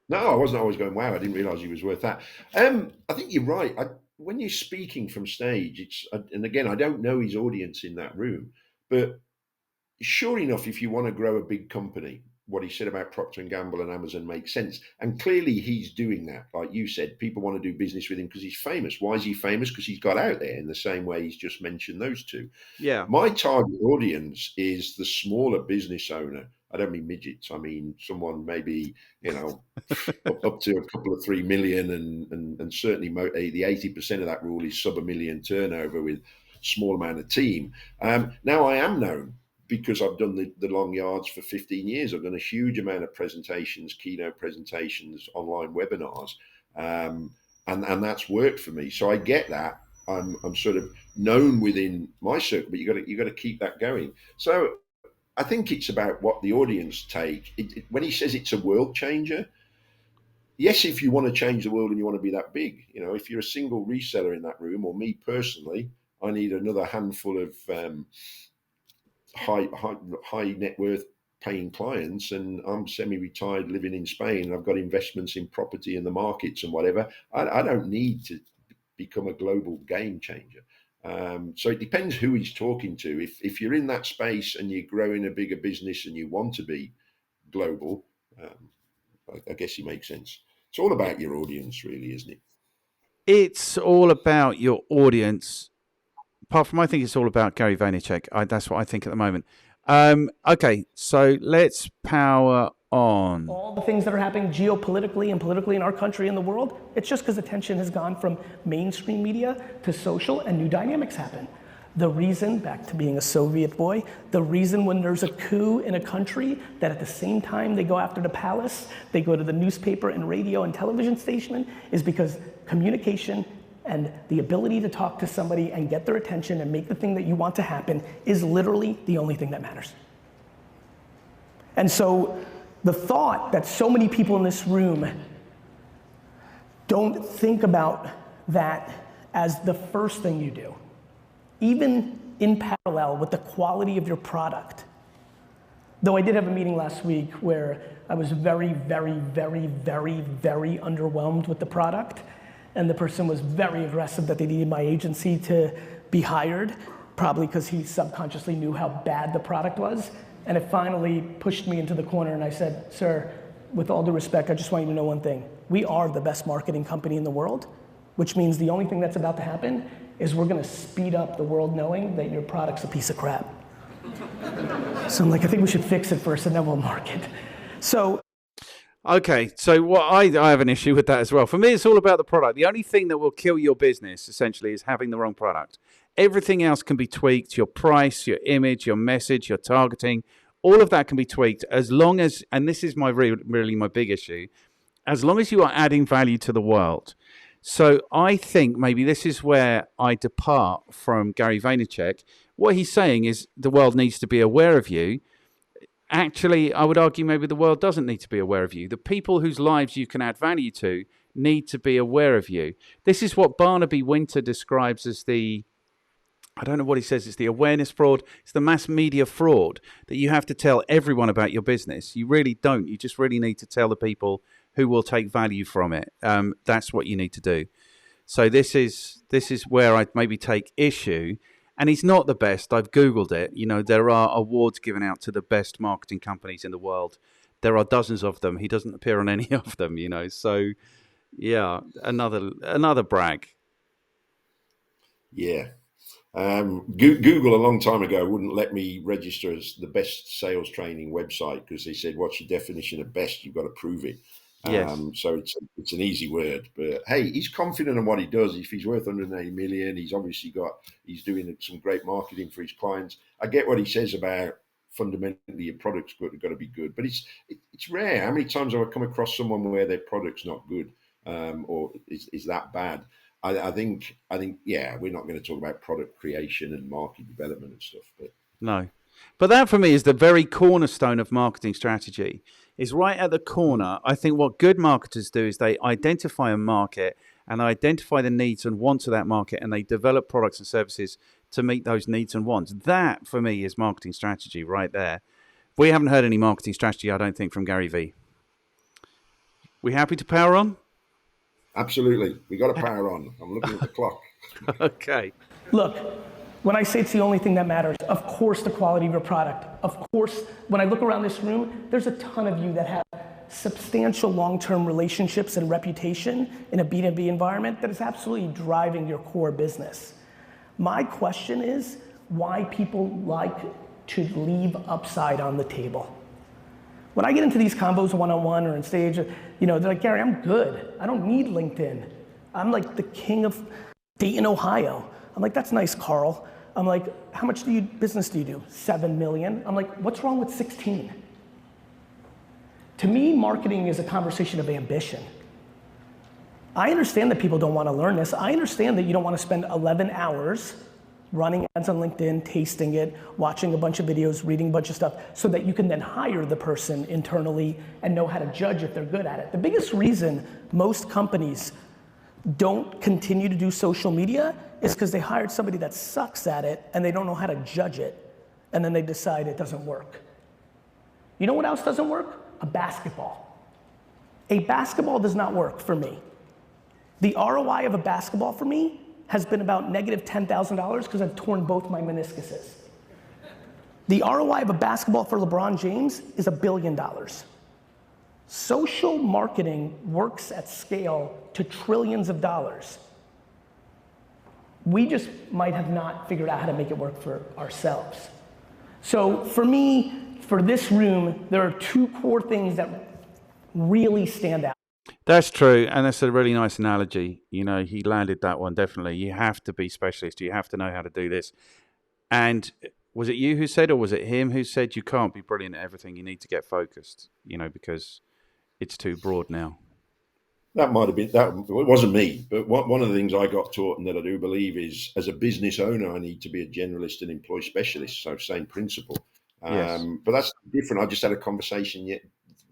Speaker 2: No, I wasn't always going, wow, I didn't realize he was worth that. I think you're right. When you're speaking from stage, and again, I don't know his audience in that room, but sure enough, if you want to grow a big company, what he said about Procter and Gamble and Amazon makes sense. And clearly he's doing that. Like you said, people want to do business with him because he's famous. Why is he famous? Because he's got out there in the same way he's just mentioned those two.
Speaker 1: Yeah.
Speaker 2: My target audience is the smaller business owner. I don't mean midgets. I mean someone maybe, up to a couple of 3 million, and certainly the 80% of that rule is sub $1 million turnover with small amount of team. Now I am known because I've done the long yards for 15 years. I've done a huge amount of presentations, keynote presentations, online webinars, and that's worked for me. So I get that. I'm sort of known within my circle, but you got to keep that going. So I think it's about what the audience take. When he says it's a world changer, yes, if you want to change the world and you want to be that big, if you're a single reseller in that room, or me personally, I need another handful of high net worth paying clients, and I'm semi-retired living in Spain. I've got investments in property and the markets and whatever. I don't need to become a global game changer. So it depends who he's talking to. If you're in that space and you're growing a bigger business and you want to be global, I guess he makes sense. It's all about your audience, really, isn't it?
Speaker 1: It's all about your audience. Apart from, I think it's all about Gary Vaynerchuk. That's what I think at the moment. Okay, so let's power on.
Speaker 3: All the things that are happening geopolitically and politically in our country and the world, it's just because attention has gone from mainstream media to social, and new dynamics happen. The reason, back to being a Soviet boy, the reason when there's a coup in a country, that at the same time they go after the palace, they go to the newspaper and radio and television station, is because communication and the ability to talk to somebody and get their attention and make the thing that you want to happen is literally the only thing that matters. And so the thought that so many people in this room don't think about that as the first thing you do, even in parallel with the quality of your product. Though I did have a meeting last week where I was very, very, very, very, very underwhelmed with the product, and the person was very aggressive that they needed my agency to be hired, probably because he subconsciously knew how bad the product was. And it finally pushed me into the corner, and I said, sir, with all due respect, I just want you to know one thing. We are the best marketing company in the world, which means the only thing that's about to happen is we're gonna speed up the world knowing that your product's a piece of crap. So I'm like, I think we should fix it first and then we'll market. So.
Speaker 1: Okay, so what I have an issue with that as well. For me, it's all about the product. The only thing that will kill your business, essentially, is having the wrong product. Everything else can be tweaked. Your price, your image, your message, your targeting, all of that can be tweaked as long as, and this is really my big issue, as long as you are adding value to the world. So I think maybe this is where I depart from Gary Vaynerchuk. What he's saying is the world needs to be aware of you. Actually, I would argue maybe the world doesn't need to be aware of you. The people whose lives you can add value to need to be aware of you. This is what Barnaby Winter describes as I don't know what he says, it's the awareness fraud. It's the mass media fraud that you have to tell everyone about your business. You really don't. You just really need to tell the people who will take value from it. That's what you need to do. So this is where I'd maybe take issue. And he's not the best. I've Googled it. There are awards given out to the best marketing companies in the world. There are dozens of them. He doesn't appear on any of them, So, yeah, another brag.
Speaker 2: Yeah. Google a long time ago wouldn't let me register as the best sales training website because they said, what's your definition of best? You've got to prove it.
Speaker 1: Yes.
Speaker 2: So it's an easy word, but hey, he's confident in what he does. If he's worth 180 million, he's doing some great marketing for his clients. I get what he says about fundamentally your product's got to be good, but it's rare. How many times have I come across someone where their product's not good, or is that bad? I think, yeah, we're not going to talk about product creation and market development and stuff, but
Speaker 1: no. But that for me is the very cornerstone of marketing strategy. Is right at the corner. I think what good marketers do is they identify a market and identify the needs and wants of that market, and they develop products and services to meet those needs and wants. That for me is marketing strategy right there. We haven't heard any marketing strategy, I don't think, from Gary Vee. We happy to power on?
Speaker 2: Absolutely. We got to power on. I'm looking at the clock.
Speaker 1: Okay.
Speaker 3: Look, when I say it's the only thing that matters, of course the quality of your product. Of course, when I look around this room, there's a ton of you that have substantial long-term relationships and reputation in a B2B environment that is absolutely driving your core business. My question is why people like to leave upside on the table. When I get into these combos one-on-one or on stage, they're like, Gary, I'm good. I don't need LinkedIn. I'm like the king of Dayton, Ohio. I'm like, that's nice, Carl. I'm like, how much business do you do? 7 million. I'm like, what's wrong with 16? To me, marketing is a conversation of ambition. I understand that people don't want to learn this. I understand that you don't want to spend 11 hours running ads on LinkedIn, tasting it, watching a bunch of videos, reading a bunch of stuff, so that you can then hire the person internally and know how to judge if they're good at it. The biggest reason most companies don't continue to do social media is because they hired somebody that sucks at it and they don't know how to judge it, and then they decide it doesn't work. You know what else doesn't work? A basketball. A basketball does not work for me. The ROI of a basketball for me has been about negative $10,000 because I've torn both my meniscuses. The ROI of a basketball for LeBron James is $1 billion. Social marketing works at scale to trillions of dollars. We just might have not figured out how to make it work for ourselves. So for me, for this room, there are two core things that really stand out.
Speaker 1: That's true, and that's a really nice analogy. He landed that one, definitely. You have to be specialist. You have to know how to do this. And was it you who said, or was it him who said, you can't be brilliant at everything, you need to get focused, because it's too broad now?
Speaker 2: That might have been, it wasn't me, but one of the things I got taught and that I do believe is, as a business owner, I need to be a generalist and employ specialists, so same principle.
Speaker 1: Yes.
Speaker 2: But that's different. I just had a conversation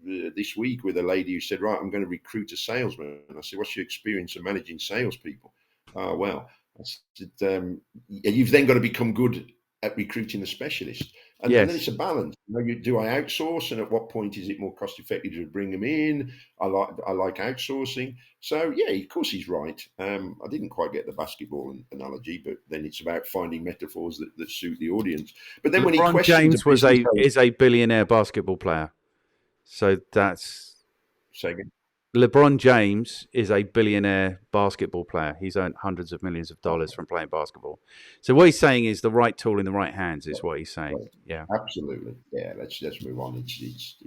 Speaker 2: this week with a lady who said, right, I'm going to recruit a salesman. And I said, what's your experience of managing salespeople? Oh, well, I said, you've then got to become good at recruiting the specialist. And,
Speaker 1: yes.
Speaker 2: And then it's a balance. Do I outsource? And at what point is it more cost effective to bring them in? I like outsourcing. So, yeah, of course he's right. I didn't quite get the basketball analogy, but then it's about finding metaphors that suit the audience. But then when he questions...
Speaker 1: James is a billionaire basketball player. So that's...
Speaker 2: Say again?
Speaker 1: LeBron James is a billionaire basketball player. He's earned hundreds of millions of dollars from playing basketball. So what he's saying is the right tool in the right hands is what he's saying. Right. Yeah,
Speaker 2: absolutely. Yeah, let's move on. He's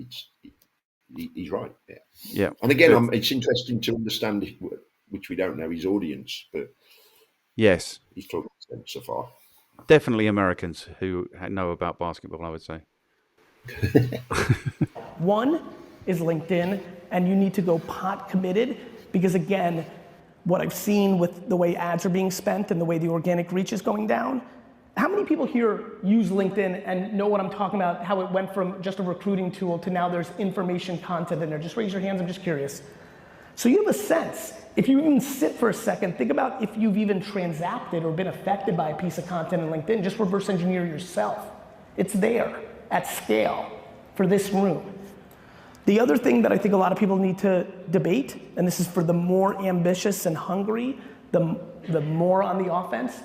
Speaker 2: right. Yeah.
Speaker 1: Yeah.
Speaker 2: And again, it's interesting to understand, which we don't know, his audience, but
Speaker 1: yes,
Speaker 2: he's talking so far.
Speaker 1: Definitely Americans who know about basketball, I would say.
Speaker 3: One is LinkedIn, and you need to go pot committed, because again, what I've seen with the way ads are being spent and the way the organic reach is going down, how many people here use LinkedIn and know what I'm talking about, how it went from just a recruiting tool to now there's information content in there? Just raise your hands, I'm just curious. So you have a sense. If you even sit for a second, think about if you've even transacted or been affected by a piece of content in LinkedIn, just reverse engineer yourself. It's there at scale for this room. The other thing that I think a lot of people need to debate, and this is for the more ambitious and hungry, the more on the offense,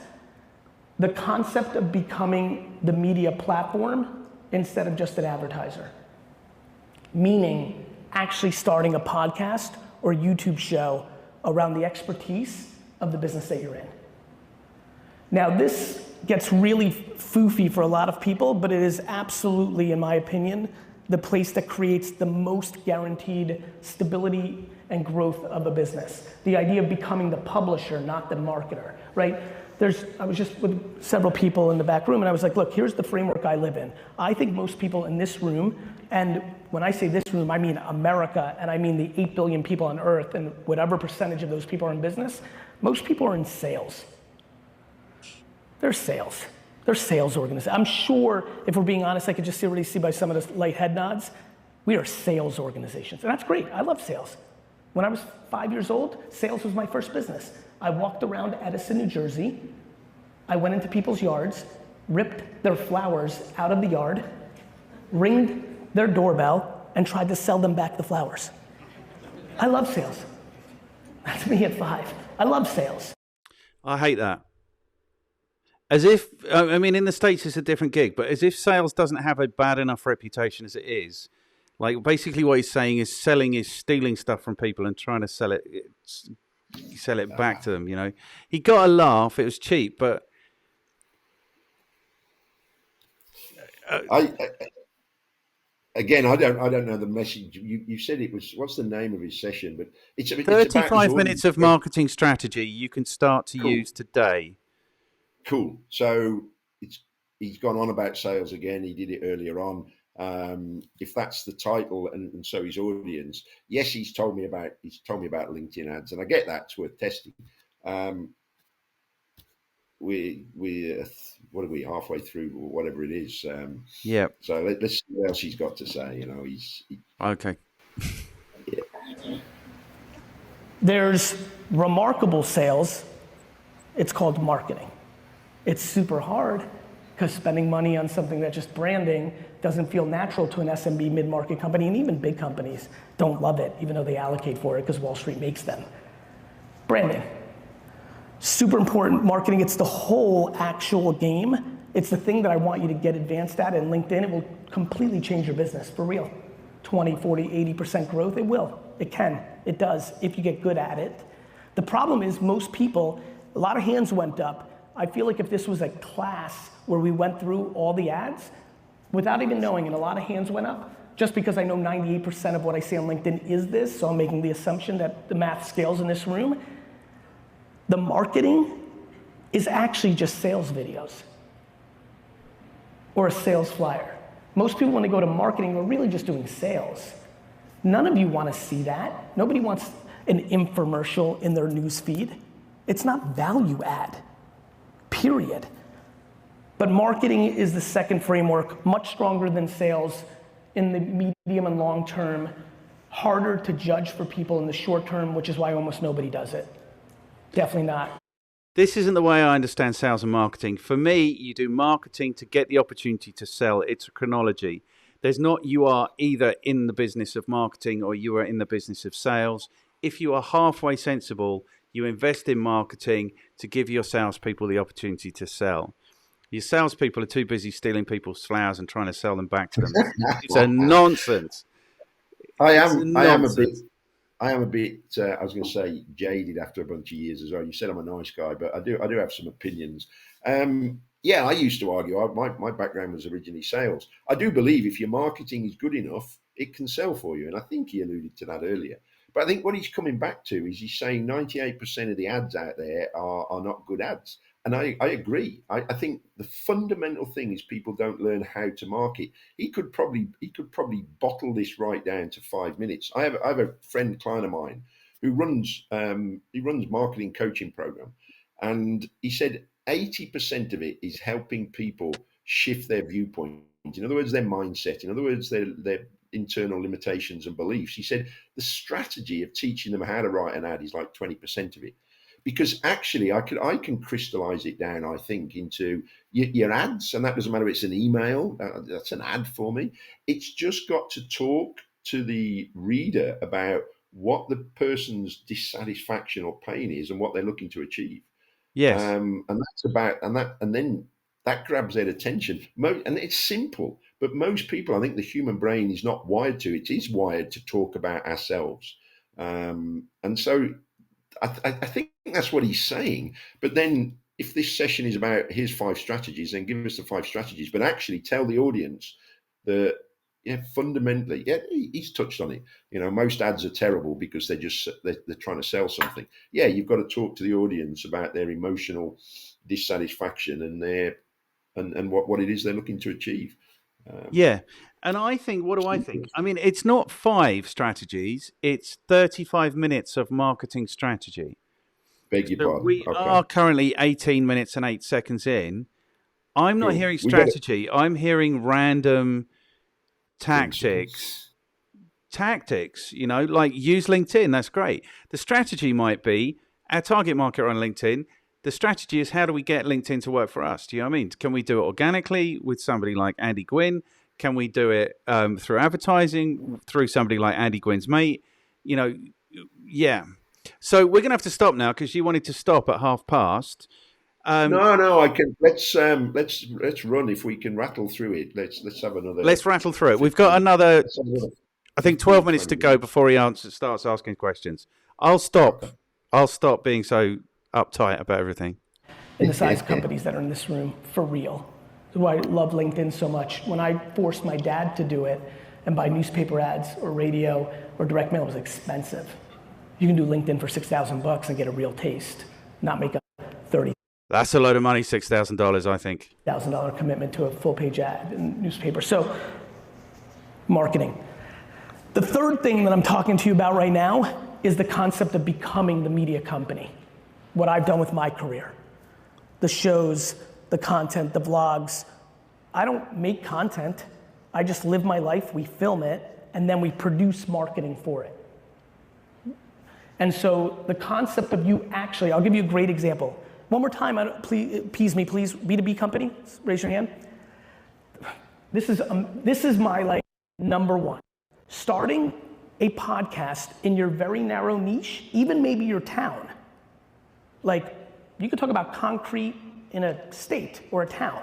Speaker 3: the concept of becoming the media platform instead of just an advertiser. Meaning actually starting a podcast or YouTube show around the expertise of the business that you're in. Now this gets really foofy for a lot of people, but it is absolutely, in my opinion, the place that creates the most guaranteed stability and growth of a business. The idea of becoming the publisher, not the marketer, right? I was just with several people in the back room and I was like, look, here's the framework I live in. I think most people in this room, and when I say this room, I mean America, and I mean the 8 billion people on earth, and whatever percentage of those people are in business, most people are in sales. They're sales. They're sales organizations. I'm sure, if we're being honest, I could just already see by some of the light head nods, we are sales organizations. And that's great. I love sales. When I was 5 years old, sales was my first business. I walked around Edison, New Jersey. I went into people's yards, ripped their flowers out of the yard, ringed their doorbell, and tried to sell them back the flowers. I love sales. That's me at 5. I love sales.
Speaker 1: I hate that. As if, I mean, in the States it's a different gig, but as if sales doesn't have a bad enough reputation as it is. Like, basically what he's saying is selling is stealing stuff from people and trying to sell it back to them, you know. He got a laugh, it was cheap, but...
Speaker 2: Again, I don't know the message. You said it was, what's the name of his session? But it's
Speaker 1: 35 minutes of marketing strategy you can start to use today.
Speaker 2: Cool. So he's gone on about sales again. He did it earlier on. If that's the title and so his audience, yes, he's told me about LinkedIn ads, and I get that, it's worth testing. We what are we, halfway through whatever it is?
Speaker 1: Yeah.
Speaker 2: So let's see what else he's got to say. You know,
Speaker 1: okay.
Speaker 2: Yeah.
Speaker 3: There's remarkable sales. It's called marketing. It's super hard because spending money on something that's just branding doesn't feel natural to an SMB mid-market company, and even big companies don't love it, even though they allocate for it because Wall Street makes them. Branding. Super important. Marketing, it's the whole actual game. It's the thing that I want you to get advanced at, and LinkedIn, it will completely change your business, for real. 20, 40, 80% growth, it will. It can, it does, if you get good at it. The problem is most people, a lot of hands went up. I feel like if this was a class where we went through all the ads, without even knowing, and a lot of hands went up, just because I know 98% of what I see on LinkedIn is this, so I'm making the assumption that the math scales in this room. The marketing is actually just sales videos or a sales flyer. Most people, when they go to marketing, are really just doing sales. None of you want to see that. Nobody wants an infomercial in their news feed. It's not value add, period. But marketing is the second framework, much stronger than sales in the medium and long term, harder to judge for people in the short term, which is why almost nobody does it. Definitely not.
Speaker 1: This isn't the way I understand sales and marketing. For me, you do marketing to get the opportunity to sell. It's a chronology. There's not, you are either in the business of marketing or you are in the business of sales. If you are halfway sensible, you invest in marketing to give your salespeople the opportunity to sell. Your salespeople are too busy stealing people's flowers and trying to sell them back to them. It's a nonsense.
Speaker 2: I am a bit, I was going to say, jaded after a bunch of years as well. You said I'm a nice guy, but I do have some opinions. Yeah, I used to argue. My background was originally sales. I do believe if your marketing is good enough, it can sell for you. And I think he alluded to that earlier. But I think what he's coming back to is he's saying 98% of the ads out there are not good ads. And I agree. I think the fundamental thing is people don't learn how to market. He could probably bottle this right down to 5 minutes. I have a friend, client of mine, who runs marketing coaching program, and he said 80% of it is helping people shift their viewpoint. In other words, their mindset. In other words, their internal limitations and beliefs. He said the strategy of teaching them how to write an ad is like 20% of it. Because actually, I can crystallize it down, I think, into your ads, and that doesn't matter if it's an email, that's an ad for me. It's just got to talk to the reader about what the person's dissatisfaction or pain is and what they're looking to achieve.
Speaker 1: Yes.
Speaker 2: And that's about, and then that grabs their attention. And it's simple, but most people, I think the human brain is not wired to, it is wired to talk about ourselves. And so I think that's what he's saying. But then if this session is about here's 5 strategies, then give us the 5 strategies, but actually tell the audience that, fundamentally, he's touched on it. Most ads are terrible because they're trying to sell something. Yeah, you've got to talk to the audience about their emotional dissatisfaction and what it is they're looking to achieve.
Speaker 1: Yeah. And I think, what do I think? I mean, it's not 5 strategies, it's 35 minutes of marketing strategy.
Speaker 2: Beg your pardon.
Speaker 1: We are currently 18 minutes and 8 seconds in. I'm not
Speaker 2: Cool.
Speaker 1: hearing
Speaker 2: We got it.
Speaker 1: strategy. I'm hearing random tactics, like use LinkedIn. That's great. The strategy might be our target market on LinkedIn. The strategy is, how do we get LinkedIn to work for us? Do you know what I mean? Can we do it organically with somebody like Andy Gwynn? Can we do it through advertising, through somebody like Andy Gwynn's mate? Yeah. So we're going to have to stop now because you wanted to stop at 5:30.
Speaker 2: No, I can. Let's run if we can rattle through it. Let's have another.
Speaker 1: Let's rattle through it. We've
Speaker 2: 15,
Speaker 1: got another,
Speaker 2: let's have another
Speaker 1: I think,
Speaker 2: 15,
Speaker 1: 12 minutes to
Speaker 2: 20
Speaker 1: go before he starts asking questions. I'll stop.
Speaker 2: Okay.
Speaker 1: I'll stop being so uptight about everything.
Speaker 3: In the size companies that are in this room, for real. That's why I love LinkedIn so much. When I forced my dad to do it and buy newspaper ads or radio or direct mail, it was expensive. You can do LinkedIn for $6,000 and get a real taste, not make a $30,000
Speaker 1: That's a load of money, $6,000, I think.
Speaker 3: commitment to a full page ad in newspaper. So, marketing. The third thing that I'm talking to you about right now is the concept of becoming the media company. What I've done with my career. The shows, the content, the vlogs. I don't make content. I just live my life, we film it, and then we produce marketing for it. And so the concept of you actually, I'll give you a great example. One more time, please, B2B company, raise your hand. This is my like number one. Starting a podcast in your very narrow niche, even maybe your town. Like, you could talk about concrete in a state or a town.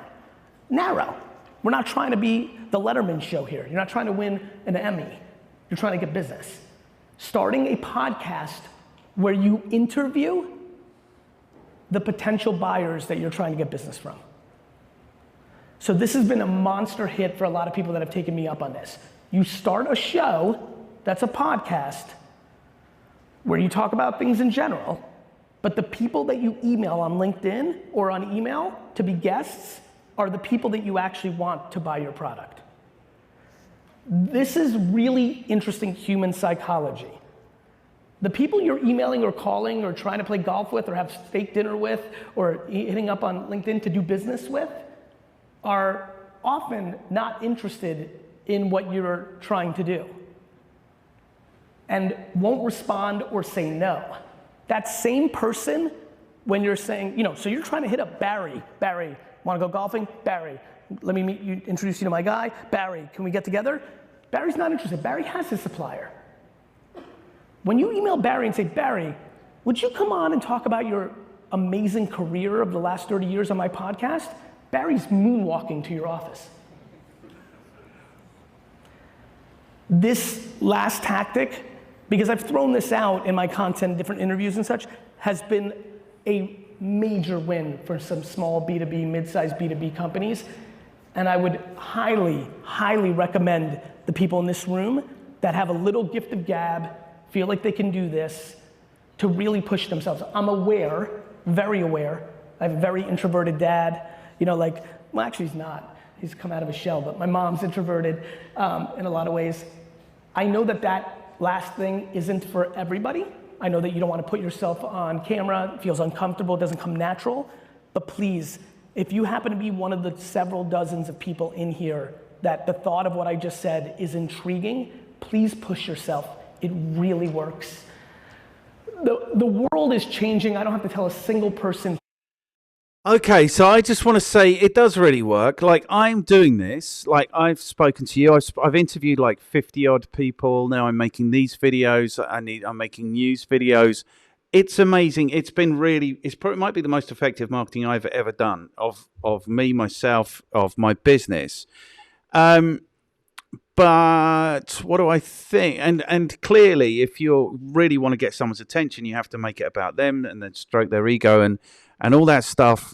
Speaker 3: Narrow. We're not trying to be the Letterman show here. You're not trying to win an Emmy. You're trying to get business. Starting a podcast where you interview the potential buyers that you're trying to get business from. So this has been a monster hit for a lot of people that have taken me up on this. You start a show that's a podcast where you talk about things in general, but the people that you email on LinkedIn or on email to be guests are the people that you actually want to buy your product. This is really interesting human psychology. The people you're emailing or calling or trying to play golf with or have steak dinner with or hitting up on LinkedIn to do business with are often not interested in what you're trying to do and won't respond or say no. That same person, when you're saying, so you're trying to hit up Barry, wanna go golfing? Barry, let me introduce you to my guy. Barry, can we get together? Barry's not interested. Barry has his supplier. When you email Barry and say, Barry, would you come on and talk about your amazing career of the last 30 years on my podcast? Barry's moonwalking to your office. This last tactic, because I've thrown this out in my content, different interviews and such, has been a major win for some small B2B, mid-sized B2B companies. And I would highly, highly recommend the people in this room that have a little gift of gab, feel like they can do this, to really push themselves. I'm aware, very aware, I have a very introverted dad, actually he's not, he's come out of his shell, but my mom's introverted in a lot of ways. I know that last thing isn't for everybody. I know that you don't want to put yourself on camera, it feels uncomfortable, it doesn't come natural, but please, if you happen to be one of the several dozens of people in here that the thought of what I just said is intriguing, please push yourself. It really works. The world is changing. I don't have to tell a single person.
Speaker 1: Okay, so I just want to say it does really work. Like, I'm doing this. Like, I've spoken to you. I've interviewed like 50 odd people. Now I'm making these videos. I'm making news videos. It's amazing. It's been really. It might be the most effective marketing I've ever done of me, myself, of my business. But what do I think? And clearly, if you really want to get someone's attention, you have to make it about them and then stroke their ego and all that stuff.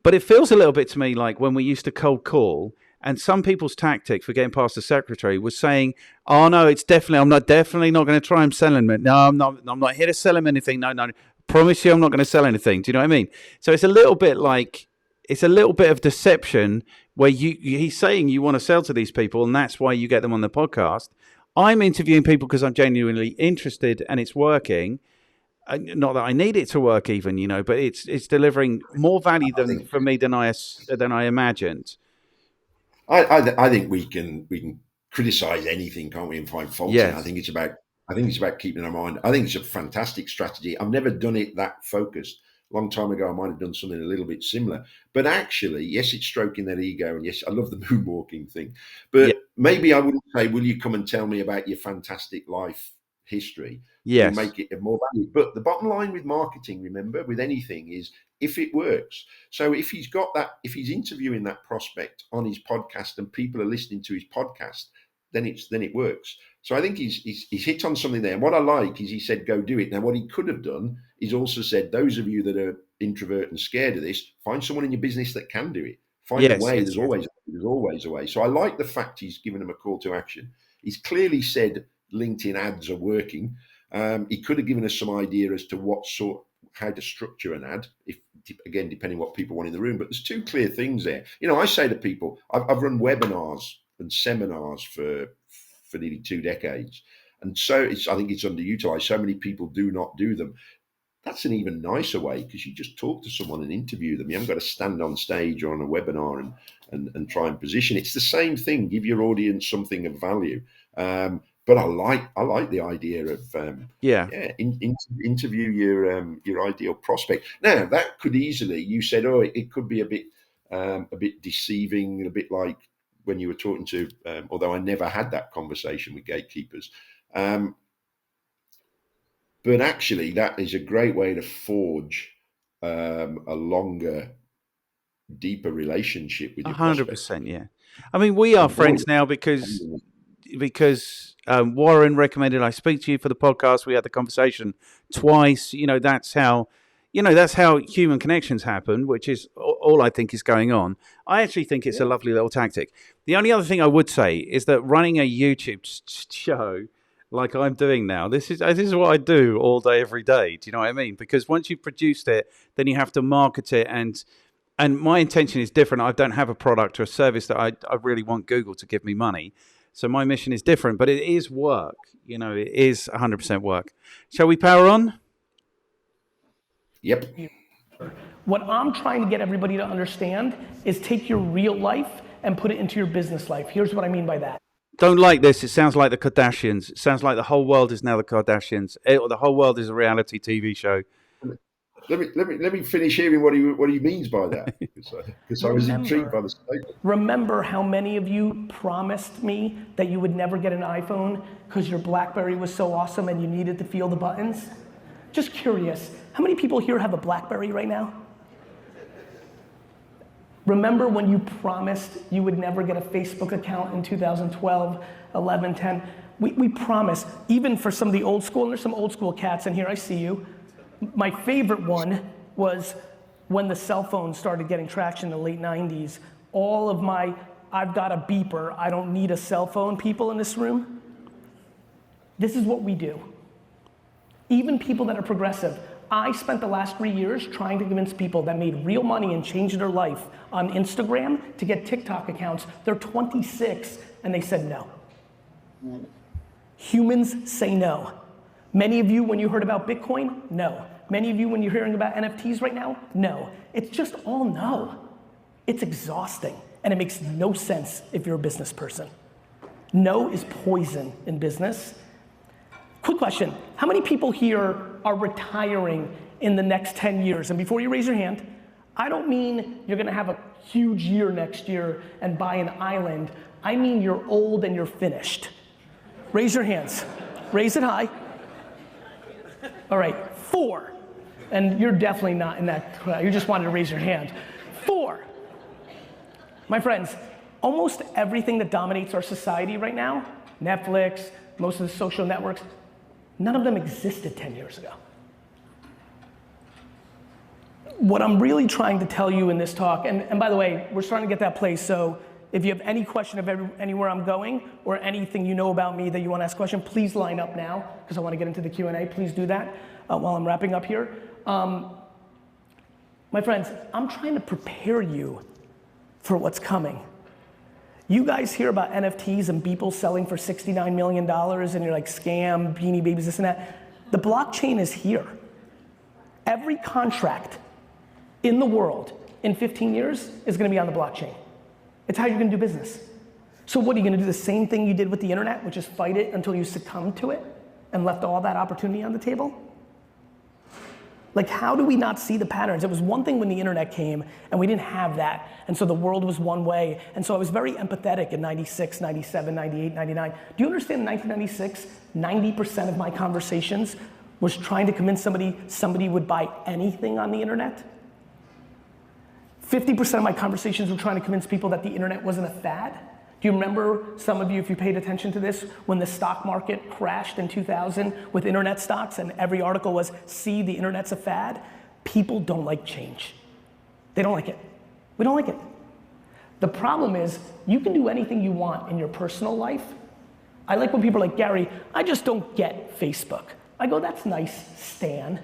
Speaker 1: But it feels a little bit to me like when we used to cold call, and some people's tactic for getting past the secretary was saying, "Oh no, I'm definitely not going to try and sell him. No, I'm not here to sell him anything. No, promise you, I'm not going to sell anything." Do you know what I mean? So it's a little bit of deception where he's saying you want to sell to these people and that's why you get them on the podcast. I'm interviewing people because I'm genuinely interested and it's working. not that I need it to work even, but it's delivering more value for me than I imagined.
Speaker 2: I think we can criticize anything, can't we, and find faults in it.
Speaker 1: Yes.
Speaker 2: I think it's about keeping our mind. I think it's a fantastic strategy. I've never done it that focused. A long time ago, I might have done something a little bit similar. But actually, yes, it's stroking their ego, and yes, I love the moonwalking thing. But maybe I wouldn't say, "Will you come and tell me about your fantastic life history?"
Speaker 1: Yes.
Speaker 2: We'll make it of more value. But the bottom line with marketing, remember, with anything is if it works. So if he's interviewing that prospect on his podcast and people are listening to his podcast, then it works. So I think he's hit on something there. And what I like is he said, go do it. Now, what he could have done is also said, those of you that are introvert and scared of this, find someone in your business that can do it. Find a way. There's always a way. So I like the fact he's given them a call to action. He's clearly said LinkedIn ads are working. He could have given us some idea as to how to structure an ad, again, depending what people want in the room. But there's two clear things there. I say to people, I've run webinars and seminars for nearly 2 decades. And so I think it's underutilized. So many people do not do them. That's an even nicer way because you just talk to someone and interview them. You haven't got to stand on stage or on a webinar and try and position. It's the same thing. Give your audience something of value. But I like the idea of interview your ideal prospect. Now that could easily, you said, it could be a bit deceiving, a bit like when you were talking to, although I never had that conversation with gatekeepers. But actually, that is a great way to forge a longer, deeper relationship with your
Speaker 1: 100%. Yeah, I mean, we are friends now because Warren recommended I speak to you for the podcast. We had the conversation twice. That's how human connections happen, which is all I think is going on. I actually think it's a lovely little tactic. The only other thing I would say is that running a YouTube show like I'm doing now, this is what I do all day, every day. Do you know what I mean? Because once you've produced it, then you have to market it, and my intention is different. I don't have a product or a service that I really want Google to give me money. So my mission is different, but it is work. It is 100% work. Shall we power on?
Speaker 2: Yep.
Speaker 3: What I'm trying to get everybody to understand is take your real life and put it into your business life. Here's what I mean by that.
Speaker 1: Don't like this. It sounds like the Kardashians. It sounds like the whole world is now the Kardashians. The whole world is a reality TV show.
Speaker 2: Let me finish hearing what he means by that, because I was intrigued by the statement.
Speaker 3: Remember how many of you promised me that you would never get an iPhone because your BlackBerry was so awesome and you needed to feel the buttons? Just curious, how many people here have a BlackBerry right now? Remember when you promised you would never get a Facebook account in 2012, 11, 10? We promised, even for some of the old school, and there's some old school cats in here, I see you. My favorite one was when the cell phone started getting traction in the late 90s. All of my, I've got a beeper, I don't need a cell phone people in this room. This is what we do. Even people that are progressive. I spent the last 3 years trying to convince people that made real money and changed their life on Instagram to get TikTok accounts. They're 26 and they said no. Humans say no. Many of you, when you heard about Bitcoin, no. Many of you, when you're hearing about NFTs right now, no. It's just all no. It's exhausting and it makes no sense if you're a business person. No is poison in business. Quick question, how many people here are retiring in the next 10 years? And before you raise your hand, I don't mean you're gonna have a huge year next year and buy an island. I mean you're old and you're finished. Raise your hands. Raise it high. All right, 4. And you're definitely not in that crowd. You just wanted to raise your hand. 4. My friends, almost everything that dominates our society right now, Netflix, most of the social networks, none of them existed 10 years ago. What I'm really trying to tell you in this talk, and by the way, we're starting to get that place, so if you have any question of anywhere I'm going or anything you know about me that you want to ask a question, please line up now, because I want to get into the Q&A. Please do that while I'm wrapping up here. My friends, I'm trying to prepare you for what's coming. You guys hear about NFTs and people selling for $69 million and you're like, scam, beanie babies, this and that. The blockchain is here. Every contract in the world in 15 years is gonna be on the blockchain. It's how you're gonna do business. So what, are you gonna do the same thing you did with the internet, which is fight it until you succumb to it and left all that opportunity on the table? Like, how do we not see the patterns? It was one thing when the internet came and we didn't have that, and so the world was one way, and so I was very empathetic in 96, 97, 98, 99. Do you understand in 1996, 90% of my conversations was trying to convince somebody would buy anything on the internet? 50% of my conversations were trying to convince people that the internet wasn't a fad. Do you remember, some of you, if you paid attention to this, when the stock market crashed in 2000 with internet stocks and every article was, see, the internet's a fad? People don't like change. They don't like it. We don't like it. The problem is, you can do anything you want in your personal life. I like when people are like, Gary, I just don't get Facebook. I go, that's nice, Stan.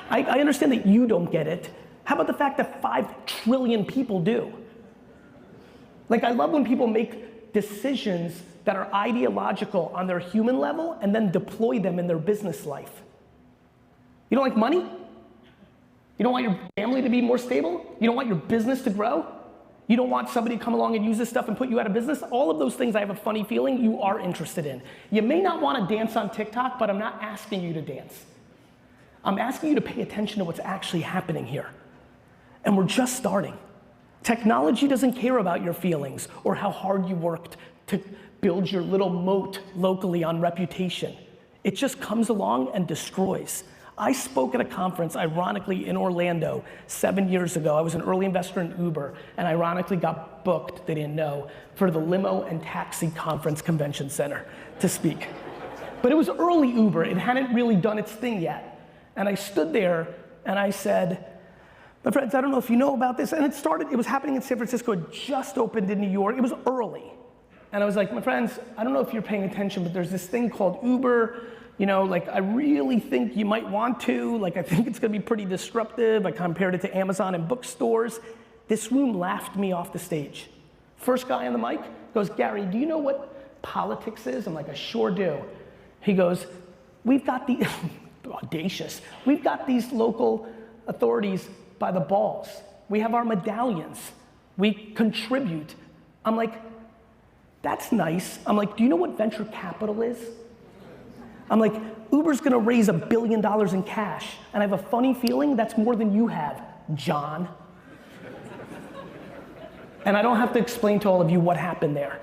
Speaker 3: I understand that you don't get it. How about the fact that 5 trillion people do? Like, I love when people make decisions that are ideological on their human level and then deploy them in their business life. You don't like money? You don't want your family to be more stable? You don't want your business to grow? You don't want somebody to come along and use this stuff and put you out of business? All of those things, I have a funny feeling you are interested in. You may not want to dance on TikTok, but I'm not asking you to dance. I'm asking you to pay attention to what's actually happening here. And we're just starting. Technology doesn't care about your feelings or how hard you worked to build your little moat locally on reputation. It just comes along and destroys. I spoke at a conference, ironically, in Orlando 7 years ago. I was an early investor in Uber, and ironically got booked, they didn't know, for the Limo and Taxi Conference Convention Center to speak. But it was early Uber, it hadn't really done its thing yet. And I stood there and I said, my friends, I don't know if you know about this, and it was happening in San Francisco, it just opened in New York, it was early. And I was like, my friends, I don't know if you're paying attention, but there's this thing called Uber, you know, like, I really think you might want to, like, I think it's gonna be pretty disruptive. I compared it to Amazon and bookstores. This room laughed me off the stage. First guy on the mic goes, Gary, do you know what politics is? I'm like, I sure do. He goes, we've got the, audacious, we've got these local authorities by the balls. We have our medallions. We contribute. I'm like, that's nice. I'm like, do you know what venture capital is? I'm like, Uber's gonna raise $1 billion in cash, and I have a funny feeling that's more than you have, John. And I don't have to explain to all of you what happened there.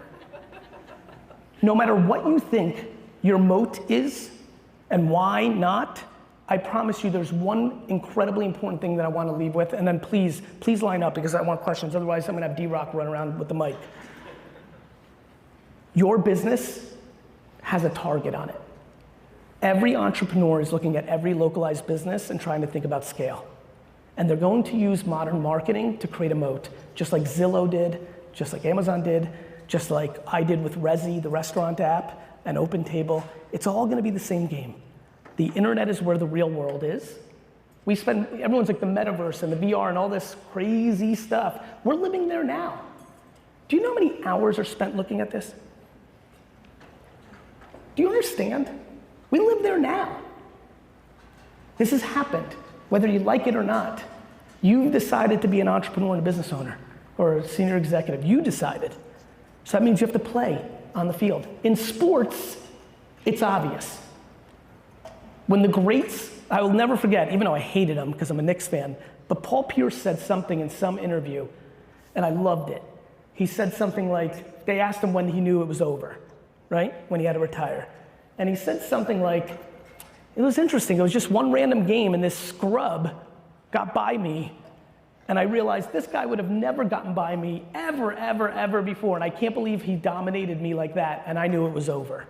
Speaker 3: No matter what you think your moat is and why not, I promise you there's one incredibly important thing that I want to leave with, and then please line up because I want questions, otherwise I'm gonna have D-Rock run around with the mic. Your business has a target on it. Every entrepreneur is looking at every localized business and trying to think about scale. And they're going to use modern marketing to create a moat, just like Zillow did, just like Amazon did, just like I did with Resy, the restaurant app, and OpenTable. It's all gonna be the same game. The internet is where the real world is. Everyone's like the metaverse and the VR and all this crazy stuff. We're living there now. Do you know how many hours are spent looking at this? Do you understand? We live there now. This has happened, whether you like it or not. You've decided to be an entrepreneur and a business owner or a senior executive. You decided. So that means you have to play on the field. In sports, it's obvious. When the greats, I will never forget, even though I hated him because I'm a Knicks fan, but Paul Pierce said something in some interview, and I loved it. He said something like, they asked him when he knew it was over, right? When he had to retire. And he said something like, it was interesting, it was just one random game and this scrub got by me, and I realized this guy would have never gotten by me ever before, and I can't believe he dominated me like that, and I knew it was over.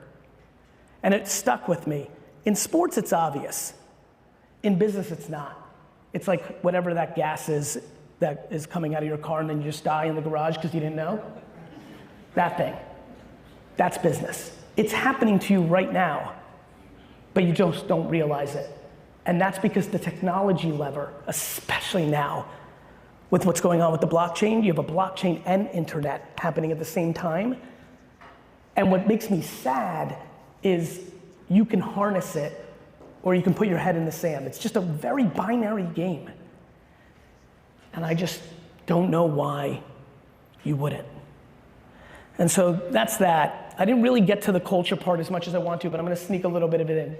Speaker 3: And it stuck with me. In sports, it's obvious. In business, it's not. It's like whatever that gas is that is coming out of your car and then you just die in the garage because you didn't know. That thing. That's business. It's happening to you right now, but you just don't realize it. And that's because the technology lever, especially now, with what's going on with the blockchain, you have a blockchain and internet happening at the same time. And what makes me sad is you can harness it or you can put your head in the sand. It's just a very binary game. And I just don't know why you wouldn't. And so that's that. I didn't really get to the culture part as much as I want to, but I'm gonna sneak a little bit of it in.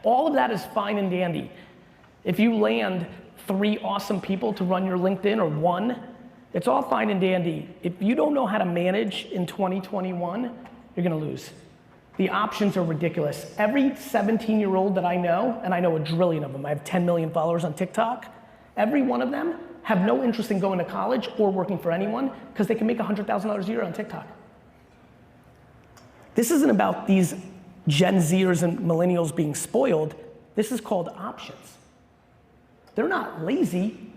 Speaker 3: All of that is fine and dandy. If you land 3 awesome people to run your LinkedIn, or 1, it's all fine and dandy. If you don't know how to manage in 2021, you're gonna lose. The options are ridiculous. Every 17-year-old that I know, and I know a drillion of them, I have 10 million followers on TikTok, every one of them have no interest in going to college or working for anyone because they can make $100,000 a year on TikTok. This isn't about these Gen Zers and millennials being spoiled. This is called options. They're not lazy.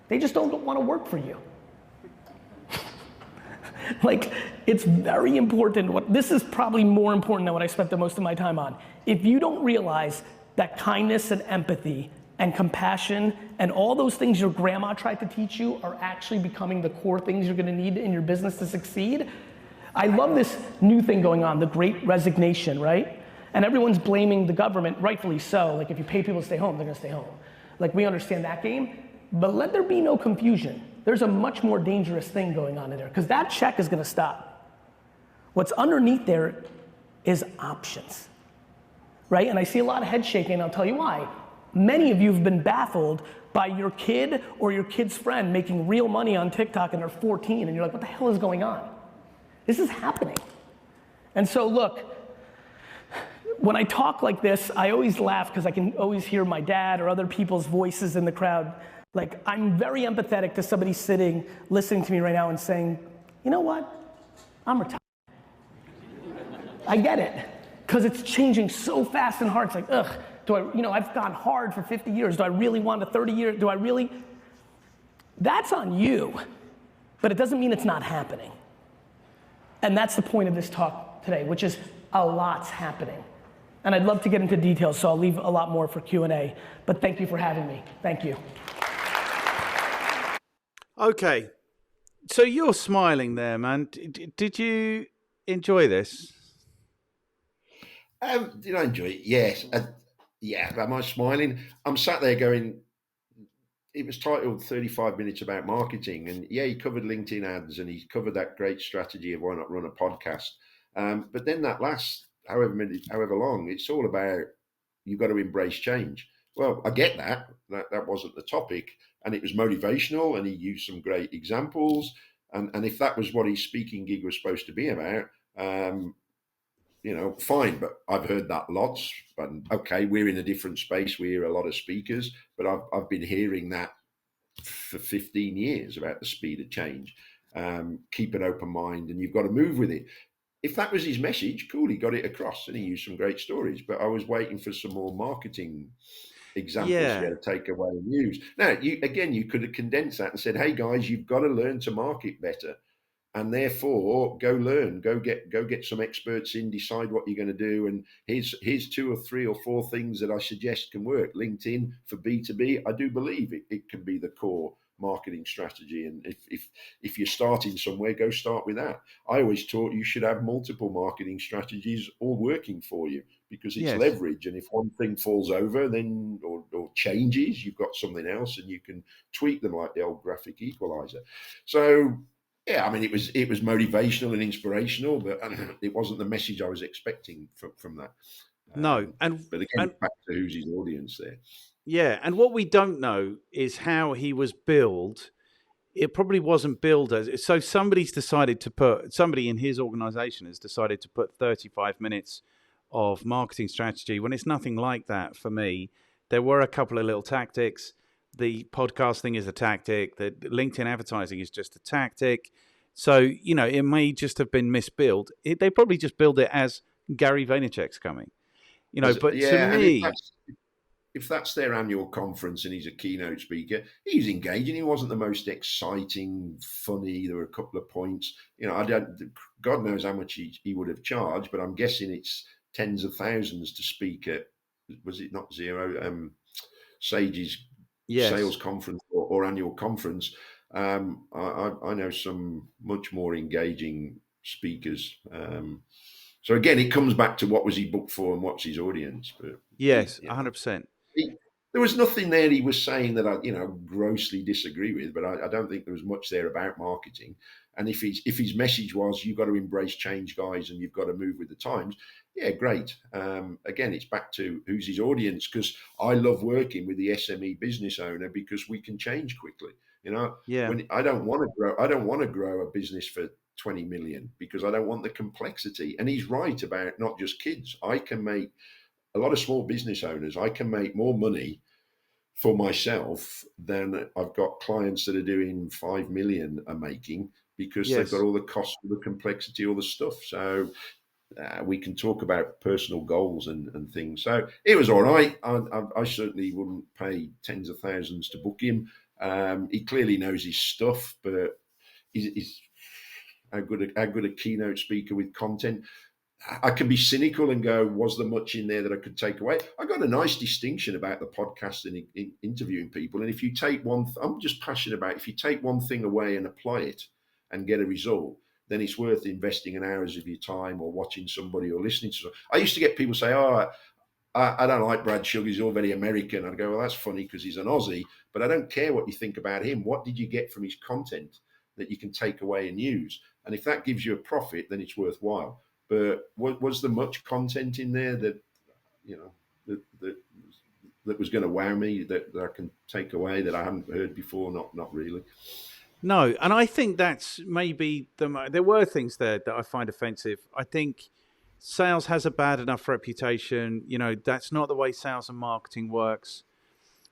Speaker 3: They just don't want to work for you. Like, it's very important. This is probably more important than what I spent the most of my time on. If you don't realize that kindness and empathy and compassion and all those things your grandma tried to teach you are actually becoming the core things you're gonna need in your business to succeed. I love this new thing going on, the Great Resignation, right? And everyone's blaming the government, rightfully so. Like, if you pay people to stay home, they're gonna stay home. Like, we understand that game, but let there be no confusion. There's a much more dangerous thing going on in there, because that check is gonna stop. What's underneath there is options, right? And I see a lot of head shaking, and I'll tell you why. Many of you have been baffled by your kid or your kid's friend making real money on TikTok and they're 14, and you're like, what the hell is going on? This is happening. And so look, when I talk like this, I always laugh because I can always hear my dad or other people's voices in the crowd. Like, I'm very empathetic to somebody sitting, listening to me right now and saying, you know what? I'm retired. I get it, because it's changing so fast and hard. It's like, ugh, I've gone hard for 50 years. Do I really want a 30-year, do I really? That's on you, but it doesn't mean it's not happening. And that's the point of this talk today, which is a lot's happening. And I'd love to get into details, so I'll leave a lot more for Q&A, but thank you for having me. Thank you.
Speaker 1: Okay, so you're smiling there, man. Did you enjoy this?
Speaker 2: Did I enjoy it? Yes. Yeah, am I smiling? I'm sat there going, it was titled 35 Minutes About Marketing. And yeah, he covered LinkedIn ads and he covered that great strategy of why not run a podcast. But then that last however long, it's all about you've got to embrace change. Well, I get that. That wasn't the topic. And it was motivational and he used some great examples. And if that was what his speaking gig was supposed to be about, fine, but I've heard that lots. But okay, we're in a different space. We hear a lot of speakers, but I've been hearing that for 15 years about the speed of change. Keep an open mind, and you've got to move with it. If that was his message, cool, he got it across, and he used some great stories. But I was waiting for some more marketing examples to be able to take away and use. Now, you could have condensed that and said, "Hey guys, you've got to learn to market better." And therefore, go learn, go get some experts in, decide what you're going to do. And here's 2 or 3 or 4 things that I suggest can work. LinkedIn for B2B, I do believe it can be the core marketing strategy. And if you're starting somewhere, go start with that. I always taught you should have multiple marketing strategies all working for you, because it's leverage. And if one thing falls over, then or changes, you've got something else and you can tweak them like the old graphic equalizer. So yeah, I mean, it was motivational and inspirational, but it wasn't the message I was expecting from that.
Speaker 1: No,
Speaker 2: but again, back to who's his audience there.
Speaker 1: Yeah, and what we don't know is how he was billed. It probably wasn't billed as so. Somebody in his organization has decided to put 35 minutes of marketing strategy when it's nothing like that for me. There were a couple of little tactics. The podcast thing is a tactic. The LinkedIn advertising is just a tactic. So, it may just have been misbilled. They probably just billed it as Gary Vaynerchuk's coming. But
Speaker 2: yeah,
Speaker 1: to me...
Speaker 2: If that's their annual conference and he's a keynote speaker, he's engaging. He wasn't the most exciting, funny. There were a couple of points. God knows how much he would have charged, but I'm guessing it's tens of thousands to speak at, was it not Zero? Sage's sales conference or annual conference. I know some much more engaging speakers. So again, it comes back to what was he booked for and what's his audience. But
Speaker 1: Yes,
Speaker 2: you know,
Speaker 1: 100%.
Speaker 2: there was nothing there he was saying that I, grossly disagree with. But I don't think there was much there about marketing. And if his message was you've got to embrace change, guys, and you've got to move with the times, yeah, great. Again, it's back to who's his audience, because I love working with the SME business owner because we can change quickly.
Speaker 1: Yeah.
Speaker 2: When I don't want to grow a business for 20 million because I don't want the complexity. And he's right about not just kids. I can make a lot of small business owners, I can make more money for myself than I've got clients that are doing 5 million are making, because they've got
Speaker 1: Yes.
Speaker 2: all the cost, the complexity, all the stuff. So we can talk about personal goals and things. So it was all right. I certainly wouldn't pay tens of thousands to book him. He clearly knows his stuff, but he's how good a keynote speaker with content. I can be cynical and go, was there much in there that I could take away? I got a nice distinction about the podcast and interviewing people. And if you take I'm just passionate about, if you take one thing away and apply it and get a result, then it's worth investing an hours of your time or watching somebody or listening to somebody. I used to get people say, oh, I don't like Brad Sugar, he's all very American. I'd go, well, that's funny because he's an Aussie, but I don't care what you think about him. What did you get from his content that you can take away and use? And if that gives you a profit, then it's worthwhile. But was there much content in there that, that was going to wow me, that I can take away that I haven't heard before? Not really.
Speaker 1: No, and I think that's maybe there were things there that I find offensive. I think sales has a bad enough reputation. That's not the way sales and marketing works.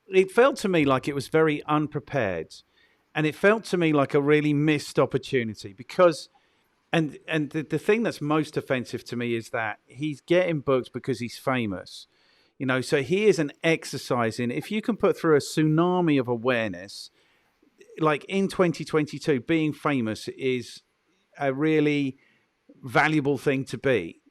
Speaker 1: It felt to me like it was very unprepared, and it felt to me like a really missed opportunity because. And the thing that's most offensive to me is that he's getting booked because he's famous. So he is an exercise in, if you can put through a tsunami of awareness, like in 2022, being famous is a really valuable thing to be,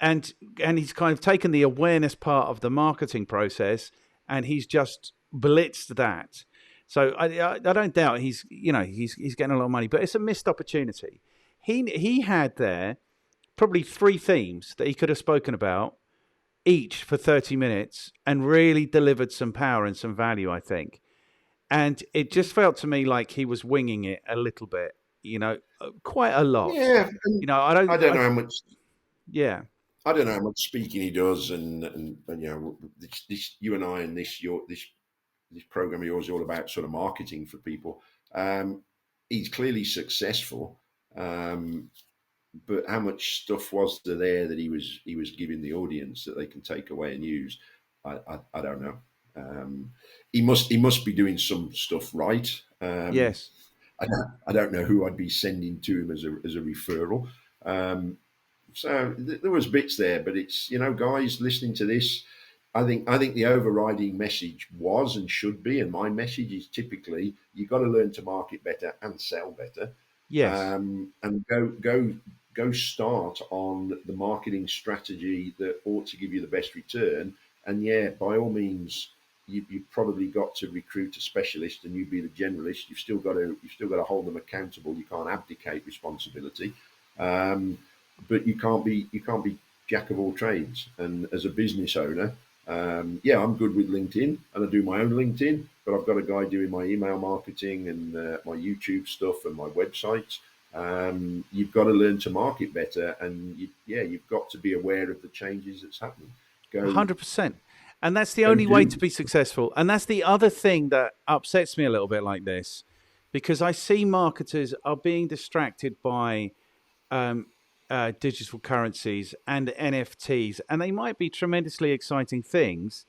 Speaker 1: and he's kind of taken the awareness part of the marketing process and he's just blitzed that. So I don't doubt he's getting a lot of money, but it's a missed opportunity. He had there probably 3 themes that he could have spoken about, each for 30 minutes, and really delivered some power and some value, I think. And it just felt to me like he was winging it a little bit, quite a lot.
Speaker 2: Yeah, I don't know how much.
Speaker 1: Yeah.
Speaker 2: I don't know how much speaking he does, and this you and I and this program of yours is all about sort of marketing for people. He's clearly successful. But how much stuff was there that he was giving the audience that they can take away and use? I don't know. He must be doing some stuff right.
Speaker 1: Yes.
Speaker 2: I don't know who I'd be sending to him as a referral. So there was bits there, but it's, guys listening to this, I think the overriding message was and should be, and my message is typically, you've got to learn to market better and sell better.
Speaker 1: Yes.
Speaker 2: And go start on the marketing strategy that ought to give you the best return. And yeah, by all means, you've probably got to recruit a specialist, and you be the generalist. You've still got to hold them accountable. You can't abdicate responsibility, but you can't be jack of all trades. And as a business owner, yeah, I'm good with LinkedIn, and I do my own LinkedIn, but I've got a guy doing my email marketing and my YouTube stuff and my websites. You've got to learn to market better, and you've got to be aware of the changes that's happening.
Speaker 1: 100%. And that's the only way to be successful. And that's the other thing that upsets me a little bit like this, because I see marketers are being distracted by digital currencies and NFTs, and they might be tremendously exciting things.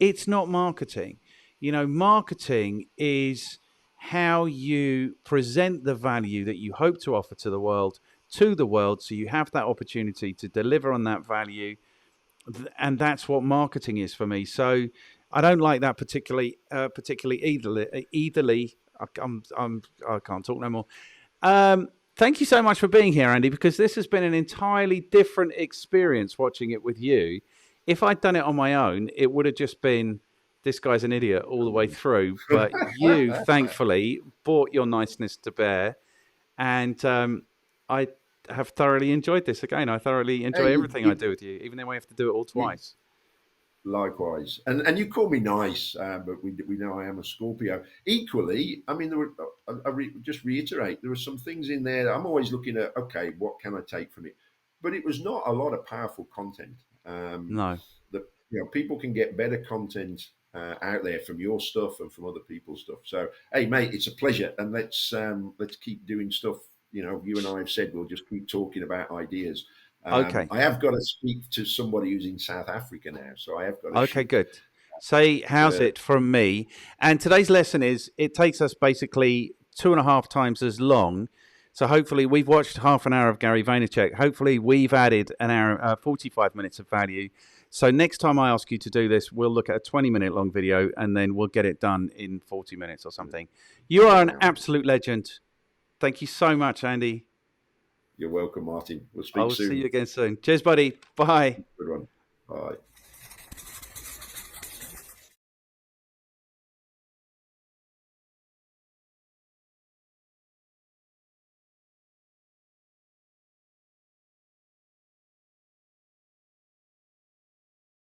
Speaker 1: It's not marketing. Marketing is how you present the value that you hope to offer to the world, so you have that opportunity to deliver on that value. And that's what marketing is for me. So I don't like that particularly eitherly. I can't talk no more. Thank you so much for being here, Andy, because this has been an entirely different experience watching it with you. If I'd done it on my own, it would have just been, this guy's an idiot all the way through. But you, thankfully, brought your niceness to bear. And I have thoroughly enjoyed this. Again, I thoroughly enjoy
Speaker 2: Hey,
Speaker 1: everything I do with you, even though I have to do it all twice.
Speaker 2: likewise, and you call me nice, but we know I am a Scorpio. Equally, I mean, just reiterate, there were some things in there that I'm always looking at. Okay, what can I take from it? But it was not a lot of powerful content.
Speaker 1: No.
Speaker 2: That people can get better content out there from your stuff and from other people's stuff. So, hey, mate, it's a pleasure, and let's keep doing stuff. You and I have said we'll just keep talking about ideas.
Speaker 1: Okay.
Speaker 2: I have got to speak to somebody who's in South Africa now, so I have got to
Speaker 1: Okay,
Speaker 2: shoot.
Speaker 1: good. Say, how's it from me? And today's lesson is it takes us basically 2.5 times as long. So hopefully we've watched half an hour of Gary Vaynerchuk. Hopefully we've added an hour, 45 minutes of value. So next time I ask you to do this, we'll look at a 20-minute long video and then we'll get it done in 40 minutes or something. You are an absolute legend. Thank you so much, Andy.
Speaker 2: You're welcome, Martin. We'll speak soon.
Speaker 1: I'll see you again soon. Cheers, buddy. Bye.
Speaker 2: Good one. Bye.